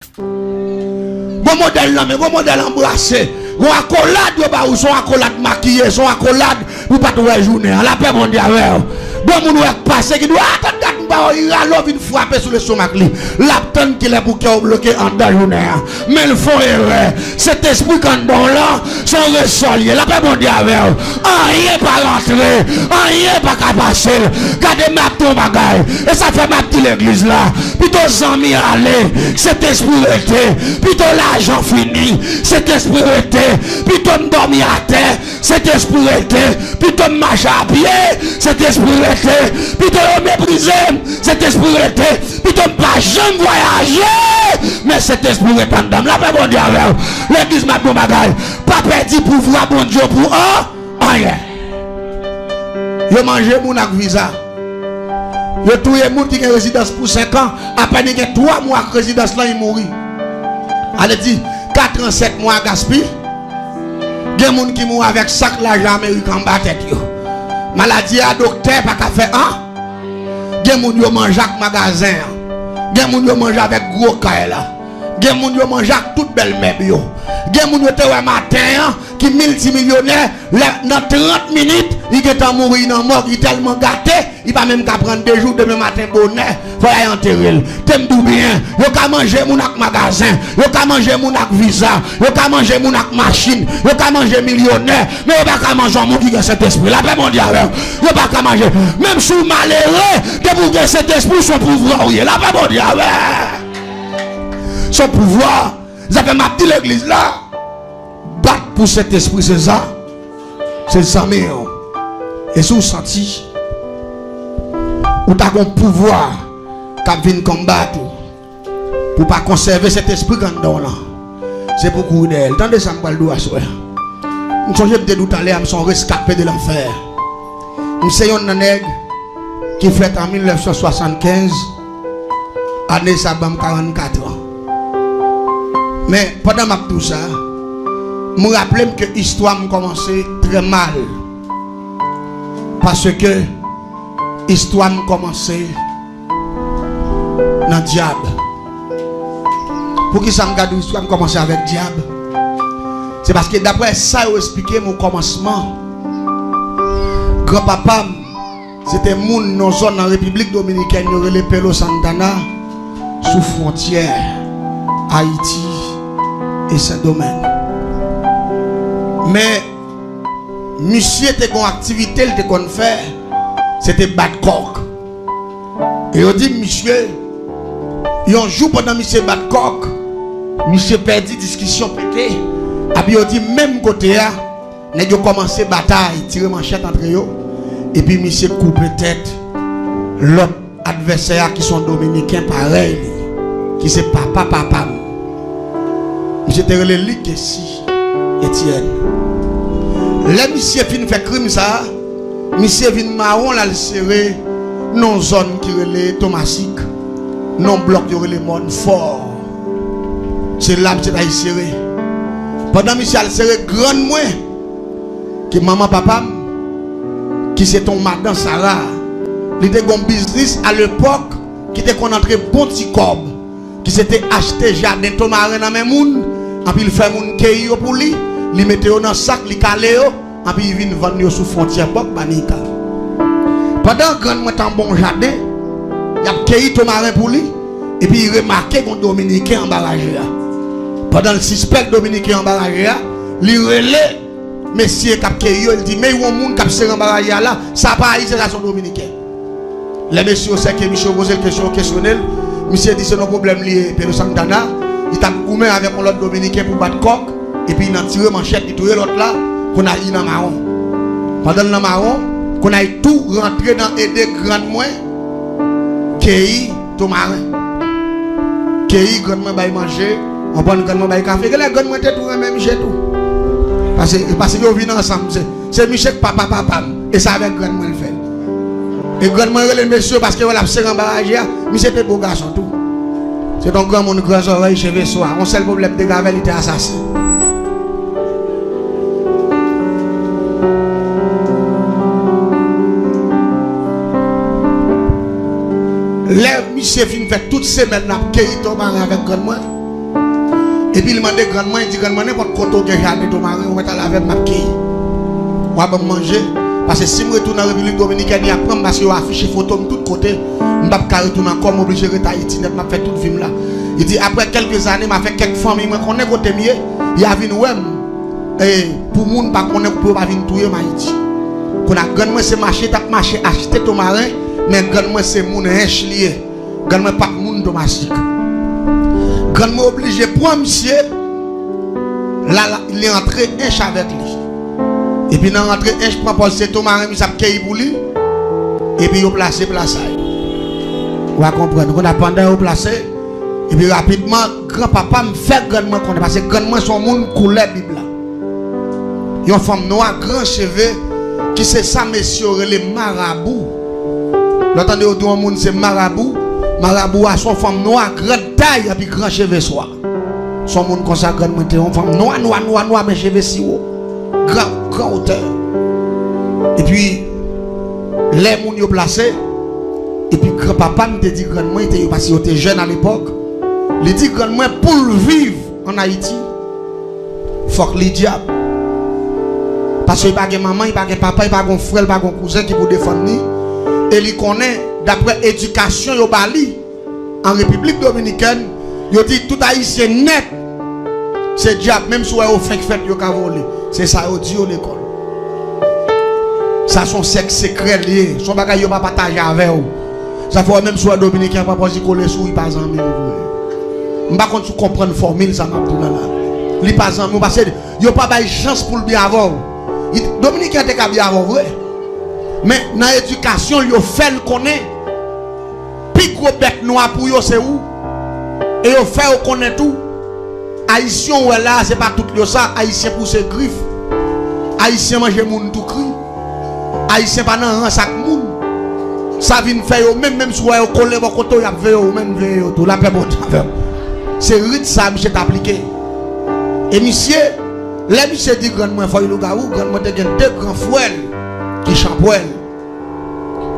Bon modèle là, mais bon modèle embrassé. Bon accolade, ou son accolade maquillée, son accolade, ou pas tout la journée. La paix mondiale. Bon, mon passé qui doit attendre, il a l'homme une frapper sur le stomac. L'abtone qu'il est pour qu'il ait bloqué en deux journées. Mais le fond erreur. Cet esprit quand dans là, son resolier. La paix mondiale. Rien pas rentrer, rien pas qu'à passer. Gardez ma ton bagaille. Et ça fait ma petite église là. Plutôt 100 000 aller. Cet esprit était. Plutôt l'argent fini. Cet esprit était. Plutôt me dormir à terre. Cet esprit était. Plutôt me marcher à pied. Cet esprit était. Plutôt me mépriser. Cet esprit était. Plutôt me pas jamais voyager. Mais cet esprit était en dame. La paix bon Dieu avec l'église m'a bon bagaille. Pas perdu pour voir bon Dieu pour rien. Yo mangé mon ak visa. Yo touye moun qui a résidence pour 5 ans. Après il y a 3 mois de résidence là il mourit. Elle dit 4 ans 7 mois gaspille. Il y a des gens qui mourent avec sac l'argent américain en bas tête. Maladie à docteur, pas qu'à faire un. Il y a des gens qui mangent avec magasin. Il y a des gens qui mangent avec gros caille. Il y a des gens qui mangent avec toute belle meuble. Il y a des gens qui ont matin qui multimillionnaires dans 30 minutes, il est mort dans mort, il est tellement gâté, il va même prendre 2 jours demain matin bonnet, il faut aller enterrer. T'aimes tout bien, il faut manger mon ak magasin, il faut manger mon ak visa, il faut manger mon ak machine, il faut manger millionnaire, mais il faut pas manger mon qui a cet esprit. La paix mondiale, il faut pas manger. Même si malheureux, de pour cet esprit son pouvoir, la paix mondiale. Son pouvoir, ça fait ma petite église là. Battre pour cet esprit, c'est ça. C'est ça, mais. Et si vous sentez, vous avez un pouvoir qui vient combattre pour ne pas conserver cet esprit quand là. C'est pour courir d'elle. Tendez ça, je vais le soir. Je songe peut-être tout à l'heure, je suis rescapé de l'enfer. Je suis un nègre qui fait en 1975, année ça 44 ans. Mais pendant tout ça, je me rappelle que l'histoire a commencé très mal. Parce que l'histoire a commencé dans le diable. Pour qui ça me garde l'histoire a commencé avec le diable? C'est parce que d'après ça, j'ai expliqué mon commencement. Grand-papa, c'était moun dans zone dans la République Dominicaine, il y aurait les Pelo Santana, sous frontière, Haïti et Saint-Domingue. Mais monsieur était une activité qu'il était faire, c'était battre coq. Et on dit monsieur, il y a un jour pendant monsieur battre coq, monsieur perdu discussion pété. Et puis on dit même côté là, il a commencé bataille, tirer manchette entre eux. Et puis monsieur coupe tête l'autre adversaire qui sont dominicains pareil, qui c'est papa. Monsieur était relé que si Étienne. Les monsieur fin fait crime ça, monsieur vient marron là le serré non zone qui relé Thomasique, non bloc qui relé monde fort. C'est là monsieur a serré. Pendant monsieur a serré grand moins que maman papa qui c'est ton madame Sarah, il était un business à l'époque qui était qu'on entrait bon petit corps qui s'était acheté jardin tomarin dans même moun, et puis il fait moun keyo pour lui. Il mettait dans sac, il calait, et puis il vient vendre sous frontière Bok Banika. Pendant que moi dans bon jardin, il a cueilli tomarin pour lui, et puis il remarquait qu'on dominicain en barrage. Pendant le suspect dominicain en barrage, il relève monsieur qui a cueilli, il dit mais il y a un monde qui a serré en barrage là, ça pas haïtien, ça sont dominicains. Les messieurs sait que monsieur posé une question questionnelle, monsieur dit c'est nos problèmes liés Pedro Santana, il t'a goumé avec un autre dominicain pour battre coq. Et puis il a tiré manchette, il a tiré l'autre là, qu'on a eu dans le marron. Pendant le marron, qu'on a tout rentré dans aider grand moins, qui tomarin. Qui grand moins bail manger, on prend grand moins bail café, que les grand moins tout même chez tout. Parce que ils viennent ensemble, c'est Michel papa, et ça avec grand moins le fait. Et grand moins les messieurs parce que voilà, c'est un barrage, mais c'était beau garçon tout. C'est un grand monde, grand oreille, cheveux soir. On sait le problème de Gavel, il était assassin. Les monsieur fin fait toutes semaines là cueillir tomarin avec grand moi Et puis il m'a dit grandement, il dit grandement, n'importe quoi que j'ai ton mari, on va laver ma quille. On va manger. Parce que si je retourne dans la République Dominicaine, il y a plein parce que je affiche photos de tous côtés. Je ne vais pas retourner encore, obligé de rester à Haïti, je fait tout le film là. Il dit après quelques années, je fait quelques familles, je connais côté mieux, il y a une ouais. Et pour les gens qui ne peuvent pas venir tuer Haïti. Quand on a gagné ce marché, tu marché acheter ton marin, mais gagné c'est mon riche lié. Gagné pas de monde domestique. Gagné obligé pour monsieur, là il est entré un avec lui. Et puis dans l'entrée, je prends Paul ton marin, il s'appelle Kei pour lui. Et puis il place. Vous comprenez? On a pendant placé. Et puis rapidement, grand-papa me fait grandement connaître. Parce que grandement, son monde coulait la Bible. Il y a une femme noire, grand cheveux, qui c'est ça, messieurs, les marabouts. L'entendez, au monde, c'est marabout. Marabout a son femme noire, grande taille, et puis grand cheveux soir. Son monde comme ça, grandement, une femme noire, mais cheveux si haut. Grand hauteur. Et puis, les gens sont placés. Et puis, grand-papa me dit grandement, parce qu'il était jeune à l'époque. Il dit grandement, pour vivre en Haïti, il faut que les diables. Parce qu'il n'y a pas de maman, il n'y a pas de papa, il n'y a pas de frère, il n'y a pas de cousin qui peut défendre. Et il connaît, d'après l'éducation, en République Dominicaine, il dit tout Haïtien net. C'est diable, même si on fait fête, il a volé. C'est ça, il dit à l'école. Ça, son sexe secret lié. Son bagage, il va pas partager avec vous. Ça fait même si on Dominicain, pas pas coller sous, il passe en même. Je ne sais pas si tu comprends la formule, ça m'a dit là. Il passe en même. Parce que il n'y a pas de chance pour le bien avoir. Dominicain, est bien avoir, vrai. Mais dans l'éducation, il fait le connaître. Puis gros bec noir pour eux, c'est où? Et il fait connaître tout. Haïtien ou là, c'est pas tout ça. Haïtien pour ses griffes. Haïtien mange moun tout cri. Haïtien pas dans un sac moun. Ça vient faire même si vous collez vos côtés, vous même tout la paix bon. C'est rite ça, monsieur t'appliqué. Et monsieur, les monsieur dit grandement, il faut le gars ou grandement te gagne deux grands frères qui champouent.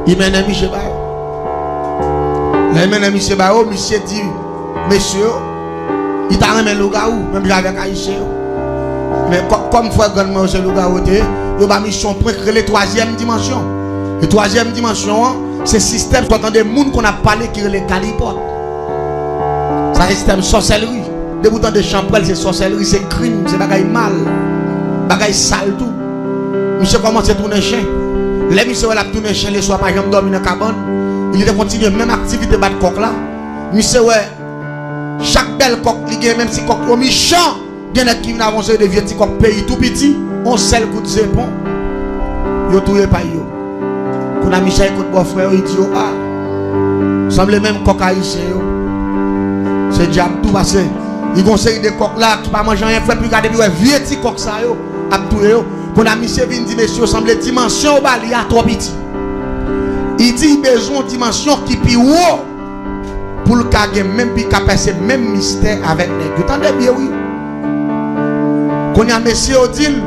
Il mène un monsieur Bao. Il mène un monsieur Bao, monsieur dit, monsieur, il t'a remis le gars ou même avec Haïtien. Mais comme frère grandement c'est le gars ou il va mission pour créer la troisième dimension. La troisième dimension, c'est le système des gens qu'on a parlé qui est les calipotes. C'est un système sorcellerie. De bout de champrel, c'est sorcellerie, c'est crime, c'est bagaille mal, bagaille sale tout. Monsieur commence à tourner chien. Les monsieur va tourner chien les soirs par exemple dormir dans la cabane. Il était continué même activité battre coq là. Monsieur ouais, chaque belle coq ligue même si coq au méchant, il y en a qui vient avancer de vieux petits coq pays tout petit, on sel coup de zépon. Yo touye pas yo. Quand a Michel écoute bon frère, il dit ah, semble même coq haïtien yo. C'est diable tout passé. Il conseille des coqs là qui pas manger rien, fait plus garder vieux petit coq ça yo, a touye yo. Pour la monsieur vient dire monsieur semble dimension au bali à trop petit. Il dit besoin dimension qui plus haut pour le cas même puis passer même mystère avec nèg. Vous entendez bien oui. Quand y a monsieur Odile,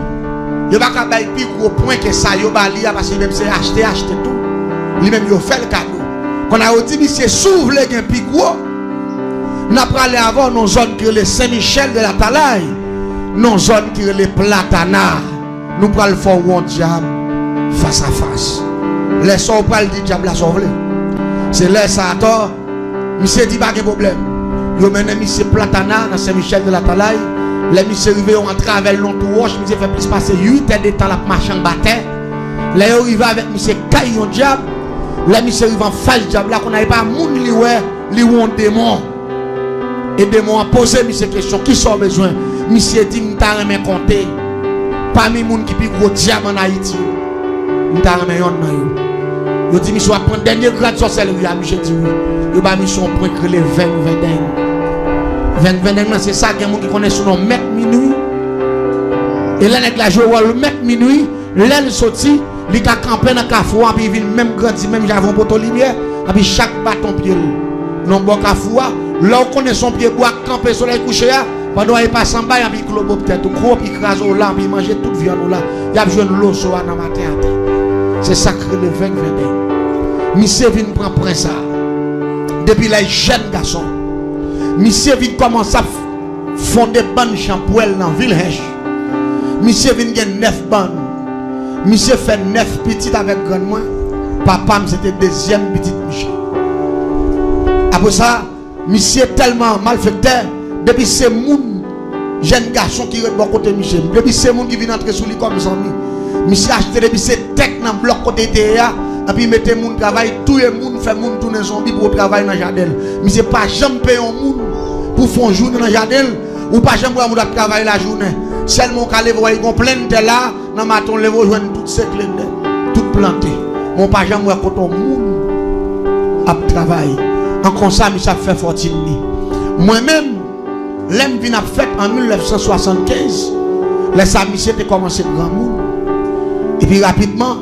il va pas bailler plus gros point que ça yo bali parce que même c'est acheter tout. Lui même il fait le cadeau. Quand on a dit monsieur s'ouvre les gain plus gros. N'a pas aller avant nos zones qui les Saint-Michel de la Talaye, nos zones qui les Platana. Nous prenons le fond où diable face à face. Laissons pas le diable la sauver. C'est là ça à tort. Monsieur dit pas de problème. Yo mène monsieur Platana dans Saint-Michel de la Talaye. Les monsieur arrivé en travers l'entourage, monsieur fait plus passer 8 heures de temps la marche en bataille. Là yo arrivé avec monsieur Caillon diable. Là monsieur arrivé en face diable là qu'on n'avait pas moun li ouais, li ou démon. Et démon a posé monsieur question qui sont besoin. Monsieur dit m'ta remen compter. Parmi les gens qui ont gros diable en Haïti, nous avons un yon nan yo. Yo dit monsieur va prendre dernier grade sorcellerie à monsieur dit oui. Yo ba mission pour créer les 20 c'est ça qu'il y a des gens qui connaissent son nom mec minuit. Et là nèg la joue le mec minuit, l'aile sorti, li ka camper dans Kafou puis il même grandi même j'avais un poteau lumière, puis chaque bâton pied. Non bon Kafou, là on connaît son pied bois camper soleil couché pendant il passe en bas il globe peut-être gros puis crase au là puis manger toute viande là. Il a besoin de l'eau so dans matin. C'est sacré le 20 Monsieur vient prendre prince ça. Depuis les jeunes garçons. Monsieur vient commencer à fondé ban champouel dans ville Hèche. Monsieur vient gen 9 ban. Monsieur fait 9 petites avec grand moi. Papa c'était deuxième petite Michel. Après ça, monsieur tellement malfaiteur depuis c'est moun jeune garçon qui est bon côté Michel. Depuis c'est moun qui vient entrer sous lui comme ami. Monsieur acheté depuis c'est tech dans bloc côté TEA et puis mettez moun travail tout le monde fait moun tourner zombie pour travailler dans jardin. Monsieur pas jamais payer un moun pour faire une journée dans jardin ou pas jamais pour travailler la journée. Seulement quand les voyez qu'on plein de là dans matin les voyez joindre toutes ces clés toutes plantées. Mon pas jamais voir quand on moun à travailler. En comme ça monsieur fait fortune. Moi-même l'aime vient fait en 1975. Les monsieur était commencé grand monde. Et puis rapidement,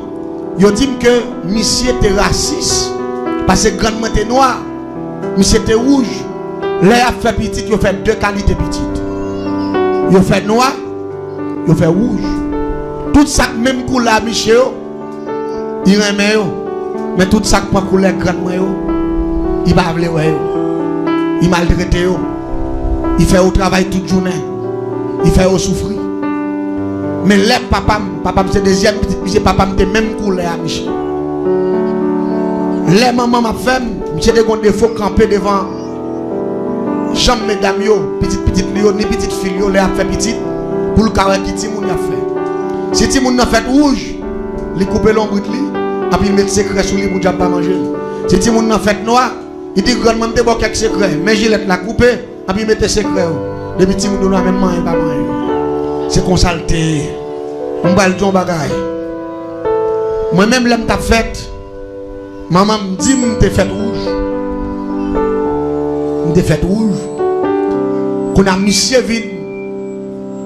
ils dit que monsieur était raciste parce que grandement était noir, monsieur était rouge. Là a fait petit, il fait deux qualités petites. Il fait noir, il fait rouge. Tout ça même couleur monsieur, il remet mais tout ça pas couleur grandement il va vle ouais. Il maltraité il fait au travail toute journée. Il fait au souffrir. Mais là, papa c'est deuxième petit, papa me même couleur à Michel. Les maman m'a fait, j'ai des défauts camper devant chambre mesdames yo, petite Lio, ni petite fille yo, les a fait petite pour le carré qui Timoun a fait. Si Timoun a fait rouge, il coupe l'ombre li, et puis il met secret sur lui pour ne pas manger. Si Timoun a fait noir, il dit grandement te bon quelques secrets, mais Gillette l'a coupé, et puis il met secret. Depuis Timoun a même manger pas manger. C'est consulté. On va le dire bagaille. Moi-même, l'aime ta fête. Maman me dit que tu fait rouge. Tu fait rouge. Quand a monsieur vide,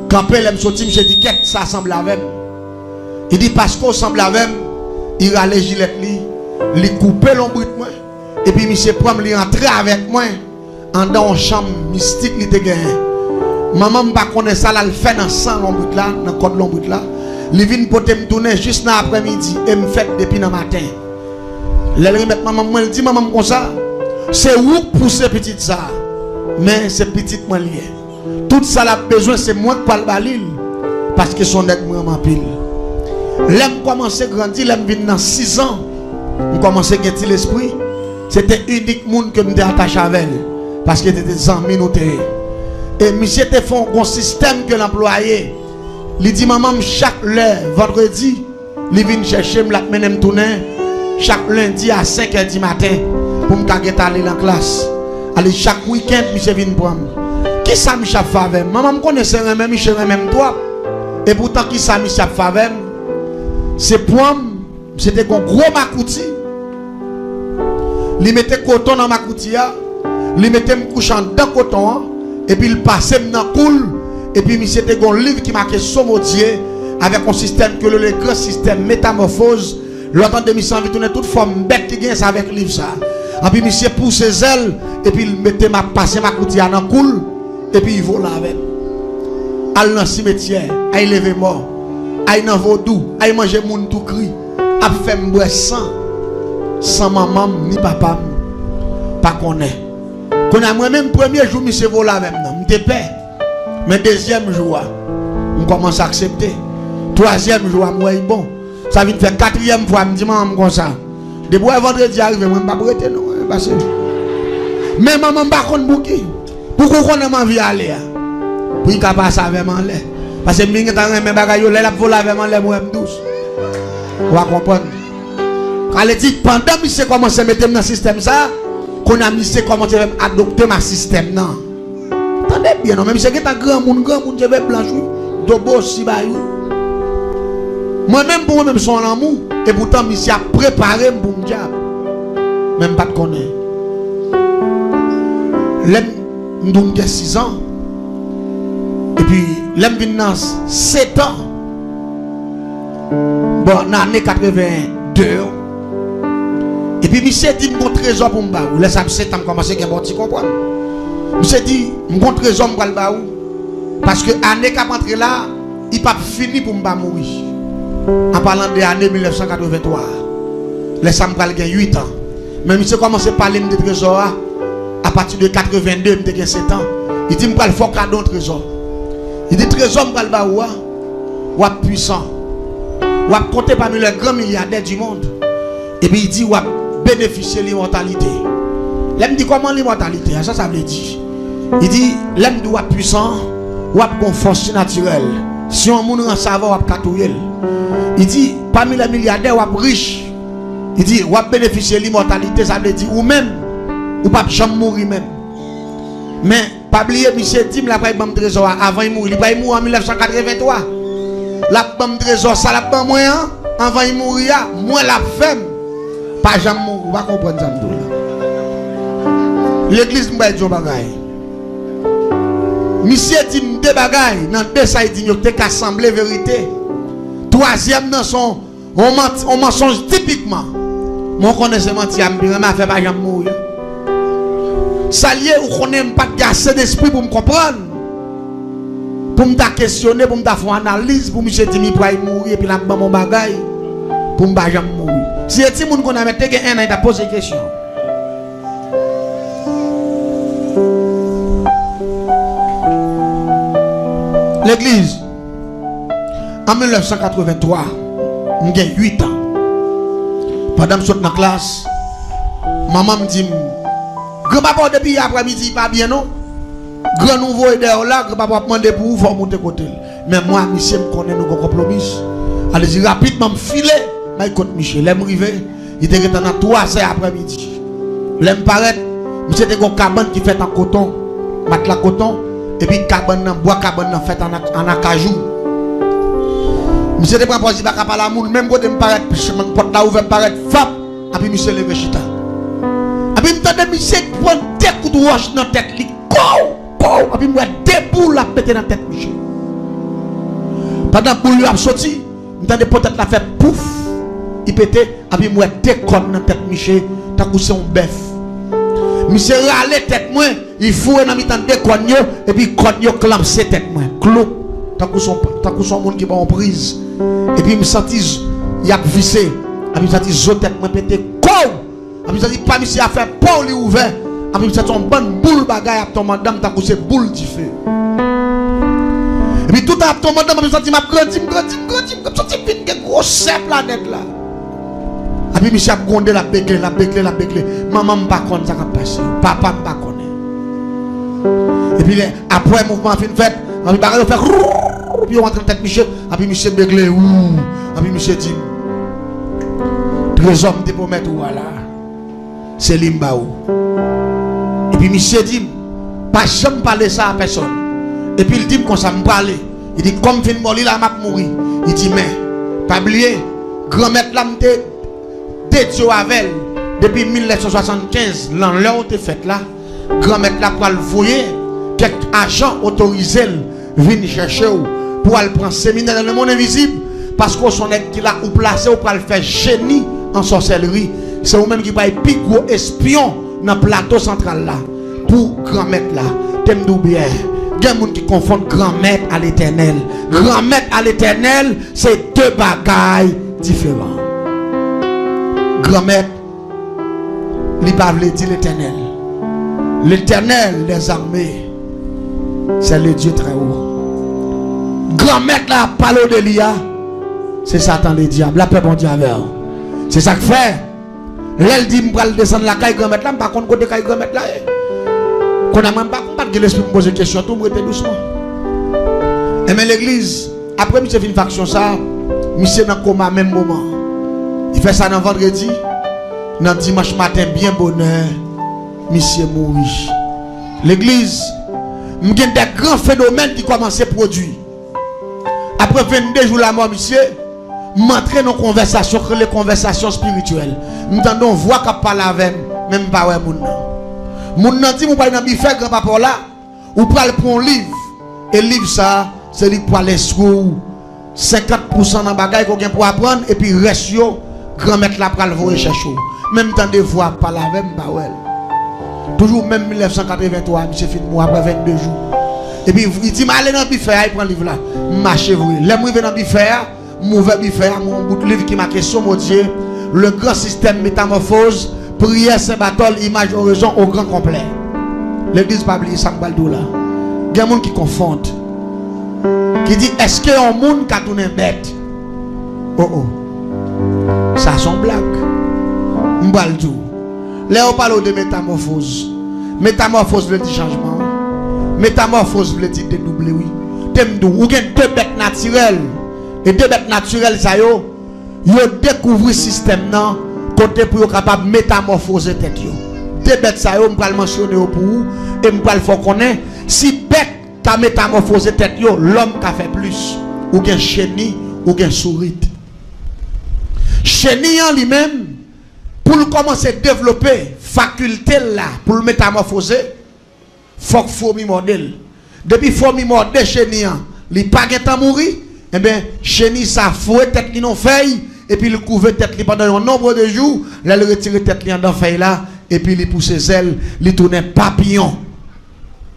quand elle sorti, je dis qu'est-ce que ça semble avec. Il dit parce qu'on semble avec, il a les gilets, il coupe l'ombre de moi. Et puis monsieur prend lui entrer avec moi dans une chambre mystique, il te gagne. Maman ne connaît pas ça, elle fait dans le sang l'ombre là, dans le code l'ombre là. Il vient pour me tourner juste dans l'après-midi et me fait depuis le matin. Elle remet maman, elle dit maman comme ça, c'est où pour ces petites ça, mais c'est petite moi lié. Tout ça a besoin c'est moi qui parle balil parce que son nèg moi en pile. L'aime commencer grandir, l'aime vient dans 6 ans. On commencer gagner l'esprit. C'était unique monde que me attaché avec elle parce que était des amis nous. Et monsieur te fait un système que l'employé. Il dit maman chaque vendredi, il vient chercher me la mener tourner chaque lundi à 5h du matin pour me aller dans la classe. Allez chaque week-end monsieur vient prendre. Qui ça Michel Favem? Maman me connaissait même Michel même toi. Et pourtant qui ça Michel Favem? C'est pour c'était un gros makouti. Il mettait coton dans makouti, il mettait me couchant dans coton et puis il passait dans cool. Et puis, monsieur, c'était un livre qui marquait Sommodier avec un système que le grand système métamorphose. L'autant de monsieur envie de tourner toute forme bête qui gagne ça avec le livre ça. Et puis, monsieur pousse ses ailes et puis il mettait ma passe ma coutia dans cool et puis il vole avec. Al dans cimetière, il lever mort, il dans vaudou, il manger moun tout cri, a fait boire sans maman ni papa pas connaît. Qu'on a moi-même premier jour monsieur vole avec moi, m'était père. Mais deuxième jour, on commence à accepter. Troisième jour, moi, bon. Ça vient faire quatrième fois, je me dis, maman, comme ça. Depuis vendredi arrive, je ne vais pas prêter, non. Mais maman, je ne vais pas bouquer. Pourquoi on a envie d'aller? Pour qu'il passe avec moi. Parce que je ne vais pas faire des choses avec moi, je vais douce. Vous comprenez? Quand elle dit, pendant que je commence à mettre dans le système, ça, qu'on a mis commencé à adopter ma système, non. Attendez bien, non, même si c'est un grand monde, je vais blanchir, dobo si bayou. Moi-même, pour moi-même, son amour, et pourtant, je a préparé pour me dire, même pas de connaître. L'aime, j'ai 6 ans, et puis, l'aime vient 7 ans. Bon, dans l'année 82, et puis, monsieur dit, mon trésor pour me battre. Laisse 7 ans commencer à bon, tu comprends? Monsieur dit, mon trésor pour le battre. Parce que l'année qui a rentré là, il n'est pas fini pour me mourir. En parlant de l'année 1983. Laisse moi gagner 8 ans. Mais monsieur commence à parler de trésor à partir de 82, je 7 ans. Il dit, je faut cadeau trésor. Il dit, trésor, je vais ou puissant. Ou compter parmi les grands milliardaires du monde. Et puis il dit, ou bénéficier de l'immortalité. L'aime dit comment l'immortalité? Ça veut dire. Il dit, l'aime doit puissant, ou bon force naturelle. Si on moun en savoir, ou katouyer. Il dit, parmi les milliardaires, ou riche. Il dit, ou bénéficier de l'immortalité, ça veut dire, ou même, ou pas jamais mourir même. Mais, pas oublier, monsieur Tim, la bam trésor avant il mourir. Il va mourir en 1983. La bam trésor, ça la bam moyen, avant il mourir, moi la femme. Pas jamais mourir, vous va comprendre ça. L'église m'a dit un bagay. Monsieur Tim, deux bagay, dans deux ça il dit, il y a assemblée vérité. Troisième, dans son, on mensonge typiquement. Mon connaissement, je ne fais pas jamais mourir. Salier ou qu'on n'aime pas assez d'esprit pour me comprendre, pour me questionner, pour me faire une analyse, pour me dire que je vais mourir et puis là mon bagage pour me jamais mourir. Si tu as qu'on a mis un an, il t'a posé une question. L'église en 1983, j'ai 8 ans. Pendant que je suis dans la classe, maman me dit, grand-papa depuis après-midi, pas bien non? Grand nouveau est là, grand-papa demande pour vous, faut monter côté. Mais moi, monsieur, me connaît nos compromis. Allez-y rapidement, me filer. Mais écoute, Michel, l'aime rivé, il était dans 3 heures après-midi. L'aime paraître, monsieur était une cabane qui fait en coton, matelas coton, et puis cabane en bois, cabane fait en acajou. Monsieur était pas possible à parler à moun, même quand me paraît, mon porte là ouvert, me paraît, fap, et puis monsieur levé chita. Et puis m'entendait monsieur prendre des coups de roche dans la tête, et puis moi debout la péter dans la tête monsieur. Pendant que lui a sorti, m'entendait peut-être la fait pouf, il pétait, et puis moi déconne dans la tête monsieur, t'as couché un bœuf. Monsieur râle tête moi, il faut dans mi-temps déconne et puis conne clamser tête moi, clou. T'as couché un monde qui va en prise. Et puis, je me sentis, il y a vissé. Et puis, je me sentis, je tête, je pété, quoi. Et puis, je me sentis, pas monsieur a fait, pas lui ouvert. Et puis, je me sentis, une bonne boule bagaille à ton madame, t'as couché boule du feu. Et puis, tout à ton madame, je me sentis, je me sentis, une grosse planète là. Et puis, monsieur a grondé la béclé. Maman m'a pas connu, ça va passer. Papa m'a pas connu. Et puis, après, le mouvement fin fait, et puis, il fait, puis on rentre dans tête Michel, et puis Michel béglé, et puis Michel dit, trésor de pour mettre voilà, c'est Limbaou. Et puis Michel dit, pas jamais parler ça à personne. Et puis il dit, quand ça me parle, il dit, comme fin mort, il a mourir. Il dit, mais, pas oublier, grand-mère là, m'était dédié avec depuis 1975, l'an là où t'es fait là, grand-mère là pour le voyer, quelques agents autorisés viennent chercher pour aller prendre séminaire dans le monde invisible parce qu'on son qui l'a ou placé ou pour le faire génie en sorcellerie. C'est vous-même qui va être plus gros espion dans le plateau central là pour grand-maître là. T'aimes bien. Il y a des gens qui confondent grand-maître à l'éternel. Grand-maître à l'éternel, c'est deux bagailles différents. Grand-maître, il ne veut pas dire l'éternel. L'éternel des armées, c'est le Dieu très haut. Grand-maître là, parle de l'IA, c'est Satan le diable. La paix bon Dieu avec. C'est ça que fait. Elle dit, je vais descendre la caille grand-maître là, je ne sais pas côté caille grand-maître là. Qu'on a même pas que l'esprit me pose des questions, tout me doucement. Et mais l'église, après monsieur fait une faction ça, monsieur dans le coma même moment. Il fait ça dans vendredi, dans dimanche matin, bien bonheur, monsieur mourit. L'église, il y a des grands phénomènes qui commencent à produire. Après 22 jours la mort, monsieur, m'entrer dans conversation, les conversations spirituelles. Nous entendons voix qui parle avec même pas ouais moun. Moun nan dit vous parlez dans bife grand papa là, ou pral prendre un livre. Et le livre ça, c'est livre pour aller sur 50% dans bagay qu'on gagne pour apprendre et puis reste yo grand maître là pral voir chercher. Même temps de voix parler avec pas ouais. Toujours même 1983, monsieur fin moi après 22 jours. Et puis il dit allez dans bife, il prend le livre là. Marchez vous. L'aime rive dans bife, mauvais bife, mon bout de livre qui m'a question mon Dieu, le grand système métamorphose, prière Saint Barthol, image oraison au grand complet. L'église pas oublier ça là. Il y a des gens qui confondent. Qui dit, est-ce qu'il y a un monde qui a tourné bête? Oh oh. Ça c'est une blague. M'bal tout. Là on parle de métamorphose. Métamorphose veut dire changement. Métamorphose veut dire dédoubler, oui. Ou bien deux bêtes naturelles. Et deux bêtes naturelles, ça yo découvrir le système nan, côté pour être capable de métamorphoser tête yo. Deux bêtes, ça yo, m'pral mentionner pour vous, et m'pral faut connaître, si bête ta métamorphosé tête yo, l'homme qui a fait plus, ou bien chenille, ou bien souris. Chenille en lui-même, pour commencer à développer faculté là, pour le métamorphoser, faut que fourmi modèle. Depuis fourmi modèle chenille, il pas qu'à mourir, eh bien, chenille ça fouet tête li non feuille, et puis il couvre tête li pendant un nombre de jours, là il retire tête li dans feuille là, et puis il pousse ses ailes, il tourne papillon.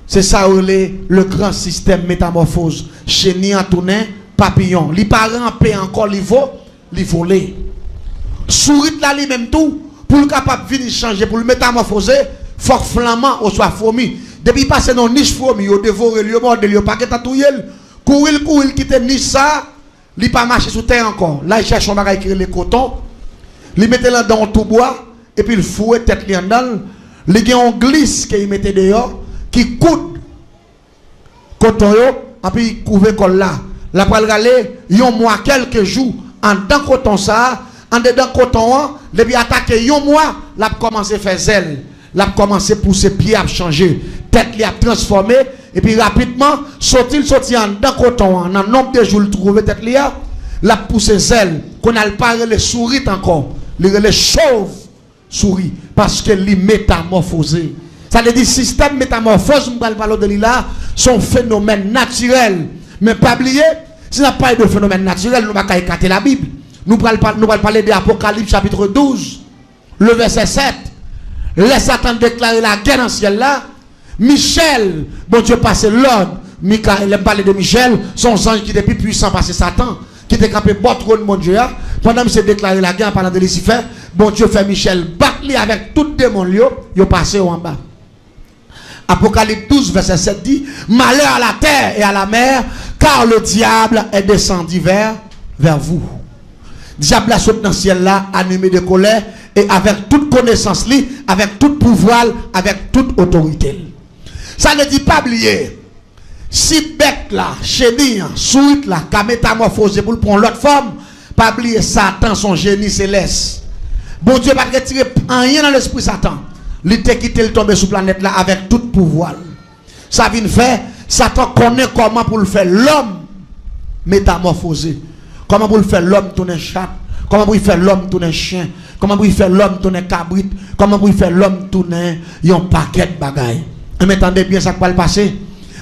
C'est ça le grand système métamorphose. Chenille a tourné papillon. Les parents paient encore les volets. Souris là lui-même tout, pour le capable de venir changer, pour le métamorphoser, faut que flamand ou soit fourmi. Depuis passer dans niche fourmi, il dévore, il morde, il pas qu'à touyer. Courir, quitter niche ça, il pas marcher sous terre encore. Là il cherche un bagage qui est le coton, il mettait là dans tout bois, et puis il fouette tête li en dedans, il y a un glisse qu'il mettait dehors, qui coûte coton yo, et puis il couvre col là. La pral aller, yon mois quelques jours, en dedans coton ça, en dedans coton, depuis attaquer yon mois, l'a commencé à faire zèle, l'a commencé à pousser pied à changer, tête li a transformé, et puis rapidement, sorti en dedans coton, en un nombre de jours, il trouve tête li a, l'a poussé zèle, qu'on a pas les souris encore, les chauves souris, parce que li métamorphosé. Ça veut dire système métamorphose, nous parlons de là, sont phénomènes naturels. Mais pas oublier, si nous n'avons pas de phénomène naturel, nous ne pouvons pas écarter la Bible. Nous allons parler de l'Apocalypse chapitre 12, le verset 7. Laisse Satan déclarer la guerre dans le ciel là. Michel, bon Dieu passe l'ordre. Michael, il parle de Michel, son ange qui était plus puissant parce que Satan, qui était capable de battre mon Dieu. Pendant que c'est déclaré la guerre en parlant de Lucifer, bon Dieu fait Michel battre avec tout démon, il passé en bas. Apocalypse 12, verset 7 dit, malheur à la terre et à la mer, car le diable est descendu vers vous. Diable a sauté dans le ciel là, animé de colère, et avec toute connaissance, avec tout pouvoir, avec toute autorité. Ça ne dit pas oublier, si bête là, chenille, sourit là, qu'a métamorphosé pour prendre l'autre forme, pas oublier Satan, son génie céleste. Bon Dieu va retirer rien dans l'esprit Satan. Il était quitté le tomber sur la planète là avec tout pouvoir. Ça vient faire, Satan connaît comment pour le faire l'homme métamorphosé. Comment pour le faire l'homme tourner chat. Comment pour le faire l'homme tourner chien. Comment pour le faire l'homme tourner cabrit. Comment pour le faire l'homme tourner un paquet de bagailles. Et m'entendez bien ça qui va le passer.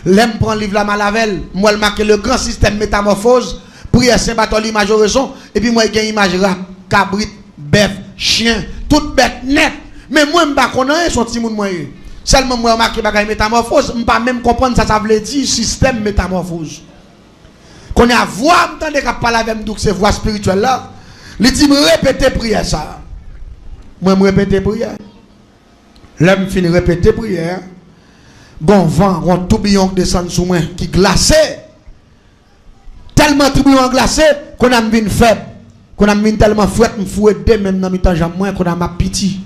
L'aime prend le livre la Malavel. Moi le marque le grand système métamorphose. Prière Saint-Bartholomew image raison. Et puis moi il y a une image rap, cabrit, bœuf, chien, toute bête net. Mais moi, je ne sais pas son petit monde. Seulement, moi, je marque bagaille métamorphose. Je ne sais pas même comprendre ça veut dire système métamorphose. Qu'on a voix, je ne parle avec nous, c'est voix spirituelle là. Il dit, répétez prière ça. Moi, je répète prière. Là, je finis répéter prière. Bon vent, un tourbillon qui descend sous moi, qui glacé. Tellement tourbillon glacé qu'on a mis une faible. Qu'on a mis tellement fouette, je fouette même dans mes temps, qu'on a ma pitié.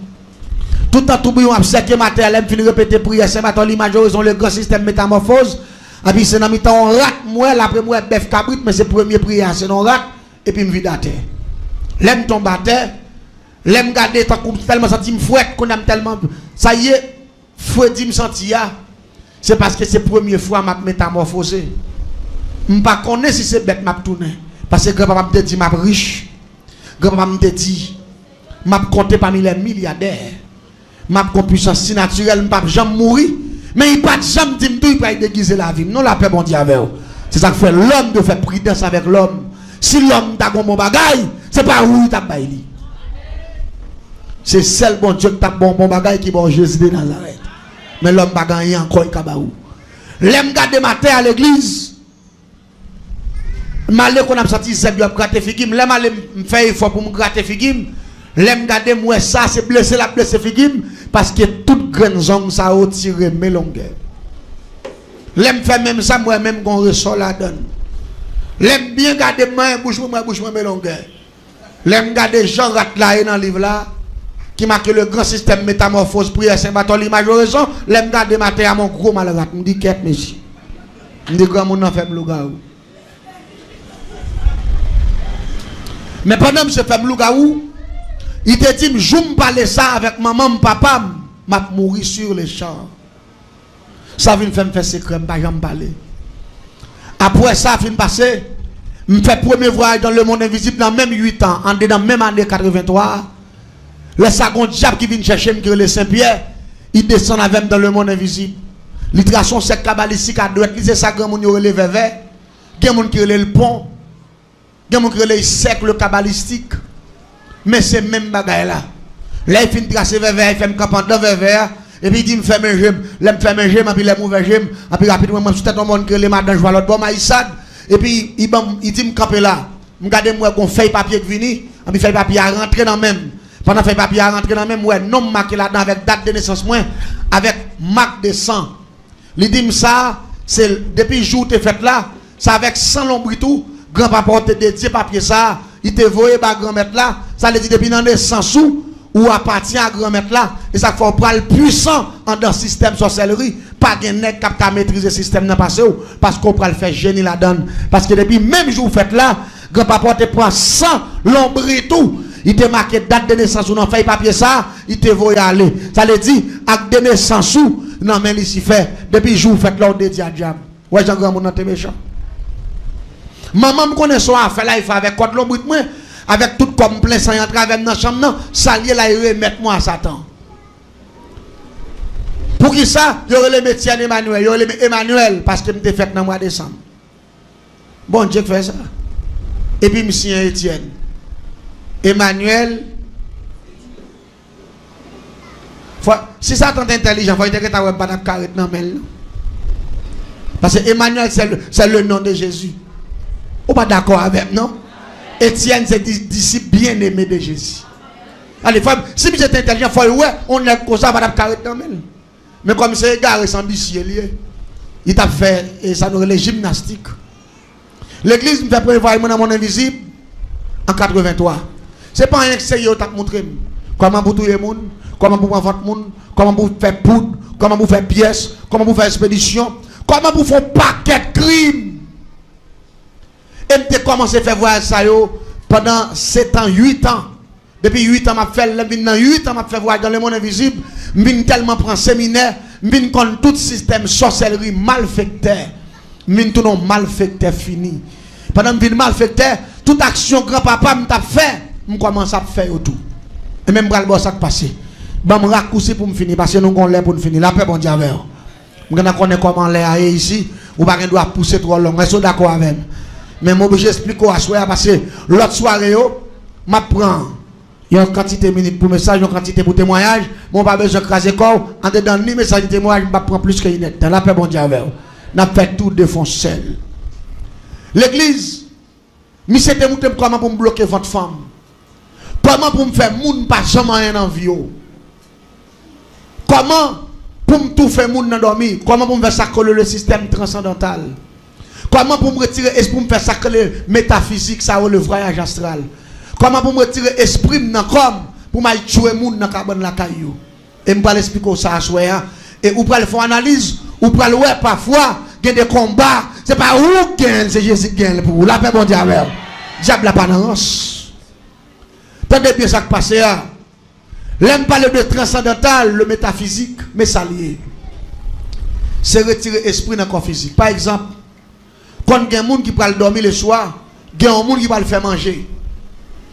Tout en tourbillon a séqué matériel, je finis répéter prière, c'est maintenant l'image ont le grand système métamorphose. Et puis c'est dans mi-temps on rate moi après moi bœuf cabrit mais c'est premier prière, c'est non rate et puis me vide à terre. L'aime tombe à terre, l'aime garder tellement senti me fouette qu'on aime tellement ça y est, fouette dit me senti c'est parce que c'est première fois m'a métamorphosé. Je pas connais si c'est bête m'a tourner parce que grand-papa me dit m'a riche. Grand-papa me dit m'a compté parmi les milliardaires. Ma puissance naturelle, je ne vais jamais mourir. Mais il ne va jamais dire qu'il va déguiser la vie. Non, la paix, bon Dieu, avec vous. C'est ça que fait l'homme de faire prudence avec l'homme. Si l'homme t'a un bon bagaille, c'est pas où il t'a baillé. C'est seul bon Dieu qui t'a bon bagaille qui va Jésus de Nazareth. Mais l'homme n'a gagné encore, il t'a où. L'aime garder ma terre à l'église. Malé qu'on a sorti c'est bien gratter figim. L'aime aller me faire effort pour me gratter figim. L'aime garder moi ça c'est blessé figim parce que toute grande zone ça a tiré mes longueurs. L'aime fait même ça, moi-même, qu'on ressort la donne. L'aime bien garder main, bouche, mais longueur. L'aime garder Jean Ratelaye dans le livre là, qui marque le grand système métamorphose, prière, Saint-Bartholomew, majoraison. L'aime garder matin à mon gros malade. Je me dis, qu'est-ce monsieur? Je me dis, grand monde en fait loup-garou. Mais pendant que je fais loup-garou, il te dit, je me parle ça avec maman, papa, je vais mourir sur les champs. Ça vient me faire secret, je ne vais pas parler. Après ça, fin passé, je fais premier voyage dans le monde invisible dans même 8 ans, en dedans même année 83. Le second diable qui vient chercher me le Saint-Pierre, il descend avec dans le monde invisible. L'itration c'est cabalistique à droite, c'est ça grand monde relève vers. Il y a monde qui relève le pont. Il y a monde qui relève le cercle cabalistique. Mais c'est même bagaille là. Là il finit tracer vers il fait me camper dans vers. Et puis il dit me fait mes gemmes, là me fait mes gemmes, puis les mauvais gemmes, et puis rapidement moi suis tout monde que les madame joie l'autre bon maïsade, et puis il dit me camper là, me garder moi qu'on feuille papier qui vini, et puis feuille papier à rentrer dans même. Pendant feuille papier à rentrer dans même ouais, nom marqué là-dedans avec date de naissance moi, avec marque de sang. Il dit me ça, c'est depuis jour tu fait là, ça avec 100 l'ombre tout, grand-papa te dédié papier ça, il te voyé par grand-maître là, ça le dit depuis dans les 100 sous. Ou appartient à grand-maître là, et ça faut prendre le puissant en dans le système sorcellerie, pas de nèg qui maîtriser le système dans passé parce qu'on prend le faire génie la donne. Parce que depuis même jour fait là, grand-papa te prend 100 l'ombre et tout, il te marqué date de naissance ou non fait papier ça, il te voit y aller. Ça le dit, acte de naissance ou, non mais ici fait, depuis jour fait là, on dédie à diable. Ouais, Jean grand monde t'es méchant. Maman me connaît son affaire là, il fait avec quoi de l'ombre moi. Avec tout comme plein sang entre avec dans la chambre, ça lié là, il remet moi à Satan. Pour qui ça? Il y aurait le métier Emmanuel, il y aurait le Emmanuel, parce que je me fait dans le mois de décembre. Bon Dieu fait ça. Et puis, monsieur Etienne. Emmanuel. Si ça est intelligent, il faut que tu aies pas de carré dans le parce que Emmanuel, c'est le nom de Jésus. Vous pas d'accord avec non? Étienne, c'est disciple bien-aimé de Jésus. Allez, si vous êtes intelligent, il faut ouais, on est comme ça, madame carré dans le mais comme c'est égaré, c'est ambitieux, il t'a fait, et ça nous les gymnastiques. L'église me fait prévoir dans mon invisible en 83. Ce n'est pas un excès qui t'a montré comment vous tuer les gens, comment vous faire votre monde, comment vous faire poudre, comment vous faire pièces, comment vous faire expédition, comment vous faire paquet de crimes. Et je commencé à faire voir ça pendant 7 ans, 8 ans. Depuis 8 ans, je fais fait voir dans le monde invisible. Je tellement prendre séminaire, je connais tout système sorcellerie malfecteur. Je tout malfecteur fini. Pendant que je malfecteur, toute action grand-papa m'a fait, je commence à faire tout. Et même bras le ça passé. Je me raccourci pour me finir parce que nous avons l'air pour nous finir. La paix, bon Dieu, avec vous. Je connais comment l'air est ici. Ou pas doit pousser trop long. Je suis d'accord avec vous. Mais moi, je explique à soir parce que l'autre soirée, je prends une quantité de minutes pour message, une quantité pour témoignage. Moi, pas besoin de craser corps. En dedans, ni message de témoignage, je prends plus que une. Dans la paix, bon Dieu, avec vous. Je fait tout de fond seul. L'église, je sais comment pour me bloquer votre femme. Comment pour me faire moun pas jamais rien en vie. Comment pour me tout faire moun dans dormir. Comment pour me faire sacrer le système transcendantal. Comment pour me retirer esprit pour me faire sacrer le métaphysique, ça le voyage astral. Comment pour me retirer esprit dans comme pour me tuer moun dans cabane la caillou. Et me pas l'expliquer ça à soir et ou pas le faire analyse ou pas le ouais parfois il y a des combats, c'est pas où gagne, c'est Jésus qui gagne pour la paix bon Dieu avec. Diable la panance. Tendez bien ça qui passe là. L'aime parler de transcendantal, le métaphysique, mais ça lié. C'est retirer esprit dans le corps physique. Par exemple, quand il y a des gens qui peuvent dormir le soir, il y a des gens qui peuvent le faire manger.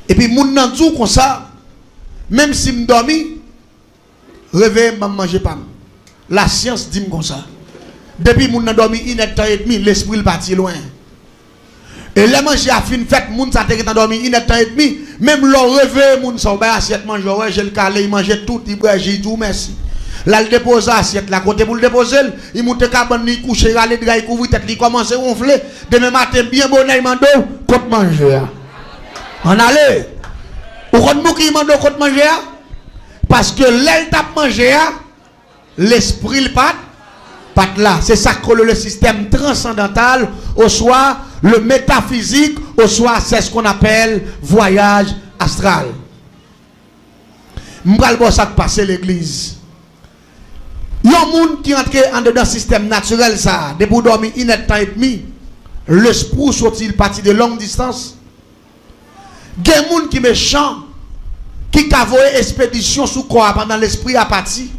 Et puis, les gens n'ont dit comme ça, même si je dors, réveille, je ne mange pas. La science dit comme ça. Depuis que je n'ai dormi 1h30, l'esprit est parti loin. Et les manger à fin fête, moun ça t'est endormi 1h30, même le réveil, moun ça ba assiette manger, ouais, j'ai le calé, il mange tout, il boit, j'ai dit merci. Là il dépose assiette là côté pour le déposer, il monte cabane, il couche, il aller il couvre tête, il commence à ronfler, demain matin bien bonnet il mando, côte manger. On allait. Ou quand nous qui mando côte manger parce que l'aile tape manger, l'esprit le pas Pas là, c'est ça que le système transcendantal, au soit le métaphysique, au soit c'est ce qu'on appelle voyage astral. M'bral bon ça passer l'église. Il y a un monde qui entre en dedans système naturel ça, depuis pour dormir une temps et demi, l'esprit sorti parti de longue distance. Il y a un monde qui est méchant, qui a voyé expédition sous quoi pendant l'esprit a parti.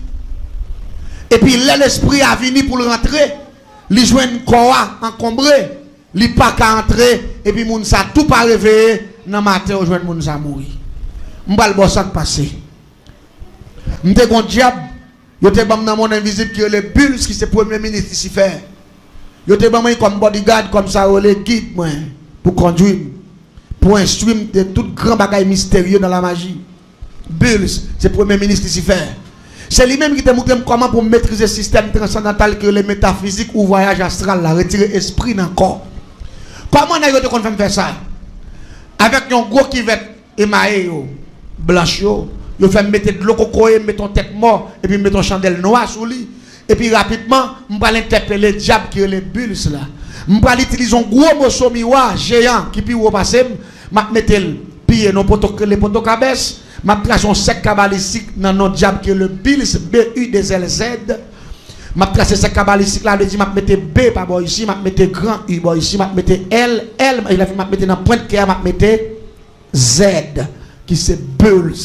Et puis l'esprit a venu pour le rentrer, il joue un corps encombré, il pas qu'à entrer, et puis moun sa tout pas réveillé, dans matin ou joindre moun sa mourir. M'bal bon ça passer. M'te gon diable, yo te bam dans mon invisible qui est le Bulls qui c'est premier ministre ici faire. Yo te bam comme bodyguard comme ça ou le guide moi pour conduire, pour instruire de tout grand bagage mystérieux dans la magie. Bulls, c'est premier ministre ici faire. C'est lui-même qui te montre comment pour maîtriser le système transcendantal que le métaphysique ou voyage astral, là, retirer l'esprit dans le corps. Comment on a fait ça? Avec un gros qui va émaillé, blanche, il fait mettre de l'eau coco, mettre ton tête mort, et puis mettre ton chandelle noire sous lui. Et puis rapidement, je vais interpeller le diable qui est les bulles là. Je vais utiliser un gros morceau miroir géant qui peut repasser, je vais mettre le pied dans les poteaux cabesses. Ma trace un sec cabalistique dans notre diable qui est le Bills B-U-D-L-Z. Ma trace sec cabalistique là, je dis, je mette B par boy ici, je mette grand U boy ici, je mette L, il a fait mettre dans pointe qui je mette Z, qui c'est Bulls.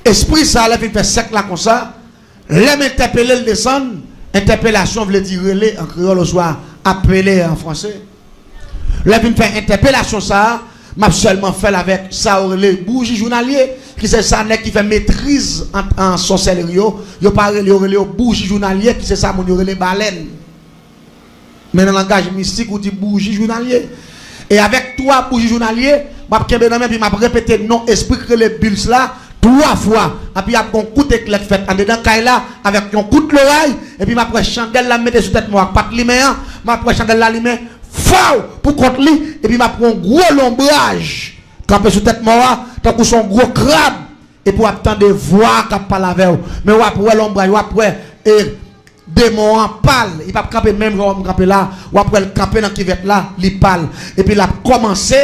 Esprit ça, il fait sec là comme ça. L'aime interpeller le descend. Interpellation veut dire relais en créole au soir, appeler en français. L'aime fait interpellation ça. M'a seulement fait avec ça les bougies journalier qui c'est ça qui fait maîtrise en sorcellerie yo parle les bougies journalier qui c'est ça mon les baleines mais dans le langage mystique on dit bougie journalier et avec trois bougies journalier m'a kembe dans puis m'a répété non esprit que les bulles là 3 fois et puis a un coup de clé fait en dedans caille là avec un coup de l'oreille et puis m'a prend chandelle la mettre sur tête moi pas de lumière m'a prend chandelle la lumière faux pour contre lui et puis m'a prend un gros lombrage campé sur tête moi tant que son gros crabe et pour attendre voir qu'a parler avec mais ou après l'ombrage ou après et démon en parle il pas camper même comme camper là ou après le camper dans qui va là il parle et puis il a commencé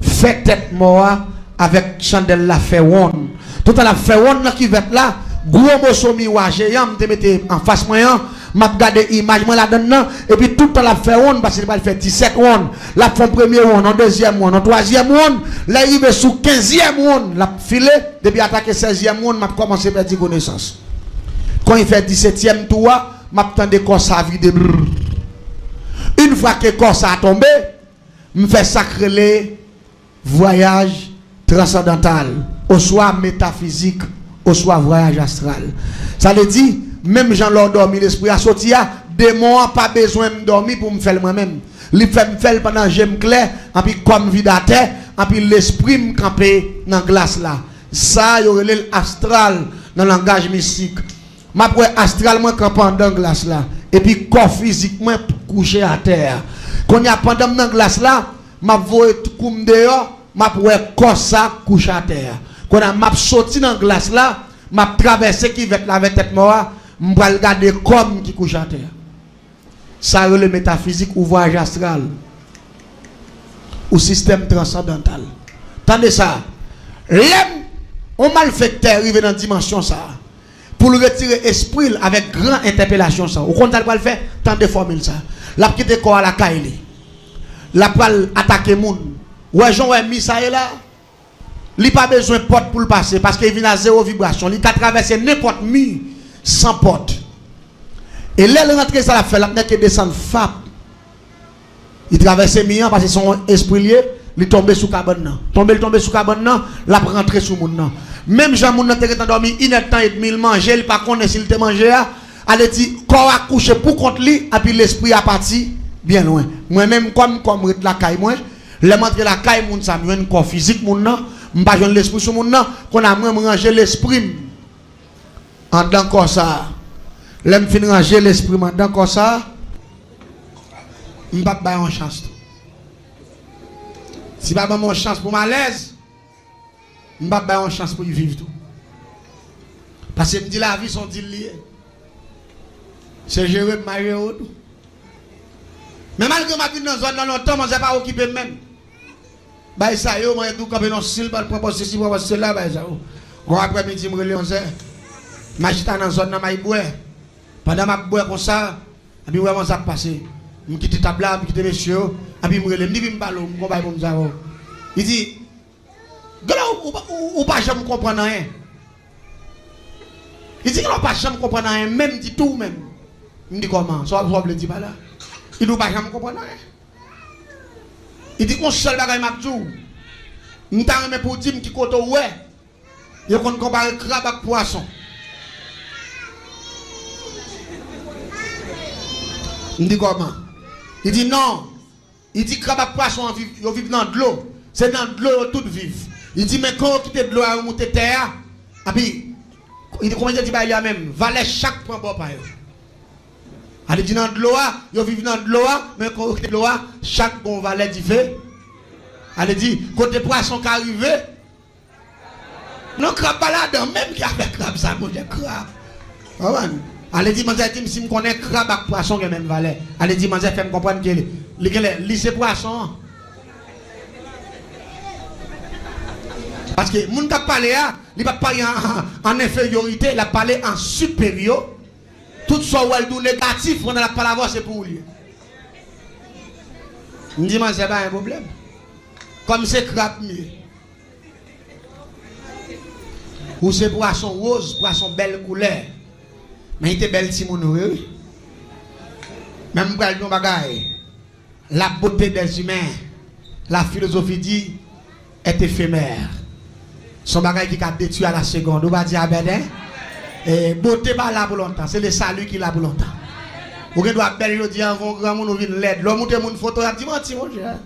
fait tête moi avec chandelle la fait one tout à la fait one dans qui va là gros morceau miroir géant me mettre en face moyen m'a regardé image moi là-dedans et puis tout à la fait one parce qu'il va faire 17 one la font premier one en deuxième one en troisième one là il est sous 15e one la filé depuis attaquer 16e one m'a commencé à perdre connaissance quand il fait 17e tour m'a tendé corps ça vide une fois que corps ça a tombé me fait sacrer les voyage transcendantal au soit métaphysique au soit voyage astral ça veut dire même Jean leur dormi l'esprit a sorti démon pas besoin de dormir pour me faire moi-même il fait me faire pendant j'aime clair et puis comme vidateur et puis l'esprit me camper dans glace là ça y aurait l'astral dans le langage mystique m'a pour astralement campant dans glace là et puis corps physiquement couché à terre quand y a pendant dans glace là m'a voyé comme dehors m'a pour corps ça couché à terre quand m'a sorti dans glace là m'a traversé qui va la tête mort m'va regarder comme qui couche à terre ça le métaphysique ou voyage astral ou système transcendantal attendez ça l'aime on malfaiteur arrive dans dimension ça pour le retirer esprit avec grande interpellation ça au contraire va le faire tant de formules ça la quitter corps à la caille la pral attaquer moun ouais Jean ouais mis ça là il pas besoin de porte pour le passer parce qu'il vient à zéro vibration il peut traverser n'importe mur sans porte et là il rentre ça la fait la qui descend fap il traverse mur parce que son esprit lié il tombe sous cabane tombe sous cabane la rentrer sous moun même Jean moun te endormi une temps et demi il manger il pas connaît s'il te manger allez dit corps a couché pour contre lui et puis l'esprit a parti bien loin moi même comme la caille moi le montre la caille moun ça un corps physique moun nan m'pas joindre l'esprit sur moun nan qu'on a même ranger l'esprit en dedans comme ça l'aime fin ranger l'esprit en dedans comme ça m'pas ba une chance si pas mon chance pour malaise m'pas ba une chance pour y vivre tout parce que me dit la vie sont dit lié C'est Jérôme Mario. Mais malgré ma vie dans la zone, dans longtemps, je ne pas occupé même. Bah, ça y est, moi, tout comme un style, pas de proposer ceci, proposer cela, bah, ça y est. Bon, après-midi, je me relève, je dans la zone, je bois. Pendant que je bois comme ça, et puis, vraiment, ça passe. Je quitte la table, je quitte monsieur, et puis, je me relève, je me parle, je me parle, je me il dit, ou pas jamais comprendre rien. Il dit qu'il n'a pas jamais comprendre rien, même dit tout même. Il dit comment? Ça va le dire pas là. Il ne pas jamais comprendre rien. Il dit qu'on seul bagaille m'a dit. Nous t'en pour dire qui côté ouais. Il qu'on compare crabe avec poisson. Il dit comment? Il dit non. Il dit crabe avec poisson ils vivent dans de l'eau. C'est dans de l'eau tout vivent. Il dit mais quand on quitte de l'eau à monter terre, et puis il dit comment il dit bah il y a même valet chaque point bon par eux. Elle dit dans de l'eau, ils vivent dans de l'eau, mais quand de l'eau, chaque bon valet dit fait. Elle dit côté poisson qui arrive, non crabe pas là-dedans, même qui a fait crabe ça, mon Dieu crabe. Elle dit si je connais crabe avec poisson qui même valet. Elle dit moi fait me comprendre que lycée poisson. Parce que mon qui parlé il va pas en infériorité, il a parlé en supérieur. Tout ce qui est négatif, on n'a pas la voix, c'est pour lui. Je dis, c'est pas un problème. Comme c'est crabe mieux. Ou c'est poisson rose, poisson belle couleur. Mais il était belle si mon oui. Même pour le bagaille. La beauté des humains, la philosophie dit, est éphémère. Son bagaille qui a détruit à la seconde. On va dire, Abedin. Et beauté pas là pour longtemps, c'est le salut qui là pour longtemps. Vous doit belle dire avant grand monde vient l'aide. L'homme monte mon photo a dit menti mon cher.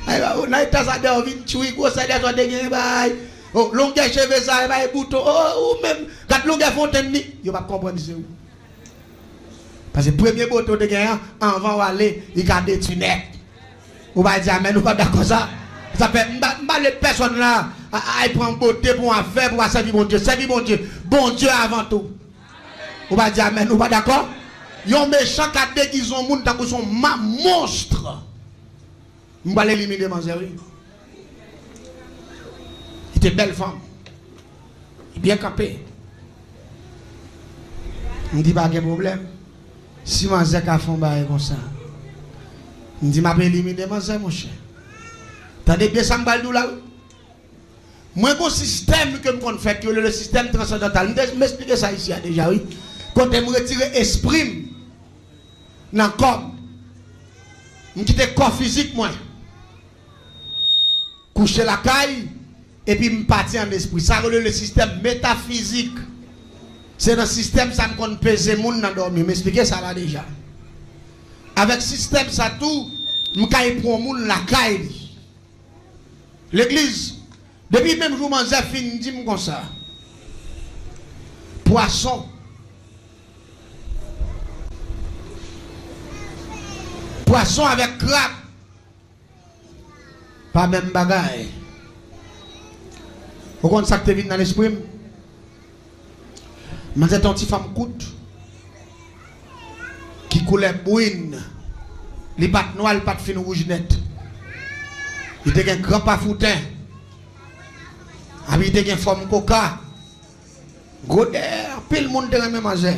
Ay ba on a été ça de vinn tuer gros ça de gagner bail. Oh longueur cheveux ça bail bouton ou même quand longueur fontaine ni, yo pas comprendre c'est où. Parce que premier bouton de gagner avant aller, il a détruit net. On va dire mais nous pas d'accord ça. Ça fait mal les personnes là. Il prend beauté pour en faire, pour servir mon Dieu. Servir mon Dieu. Bon Dieu avant tout. On va dire amen. Nous pas d'accord? Yon méchant qui a déguisé un monde dans son monstre. On va l'éliminer, mon chéri. Il était belle femme. Il bien campé. On dit pas de problème. Si mon zèque a fait comme ça, on dit m'a éliminer mon zèque, mon cher. Tandis bien ça me parle là. Moi, un système que je fais, le système transcendantal, je m'explique ça ici déjà, oui. Quand je me retire l'esprit dans le corps, je quitte le corps physique, moi. Coucher la caille, et puis je partir en esprit. Ça, c'est le système métaphysique. C'est dans le système ça me pèse les gens dans dormir. Je m'explique ça là déjà. Avec le système, ça tout, je me prends les gens la caille. L'église. Depuis même jour, je fin dit comme ça. Poisson. Poisson avec crabe. Pas même bagaille. Vous comprenez ça que tu vis dans l'esprit? Je dis ton petit femme coûte. Qui coulait bouine. Les pattes noires, les pattes fines rouges nettes. Il était un grand pafoutin. Il était une forme coca. Godère, puis le monde de même manger.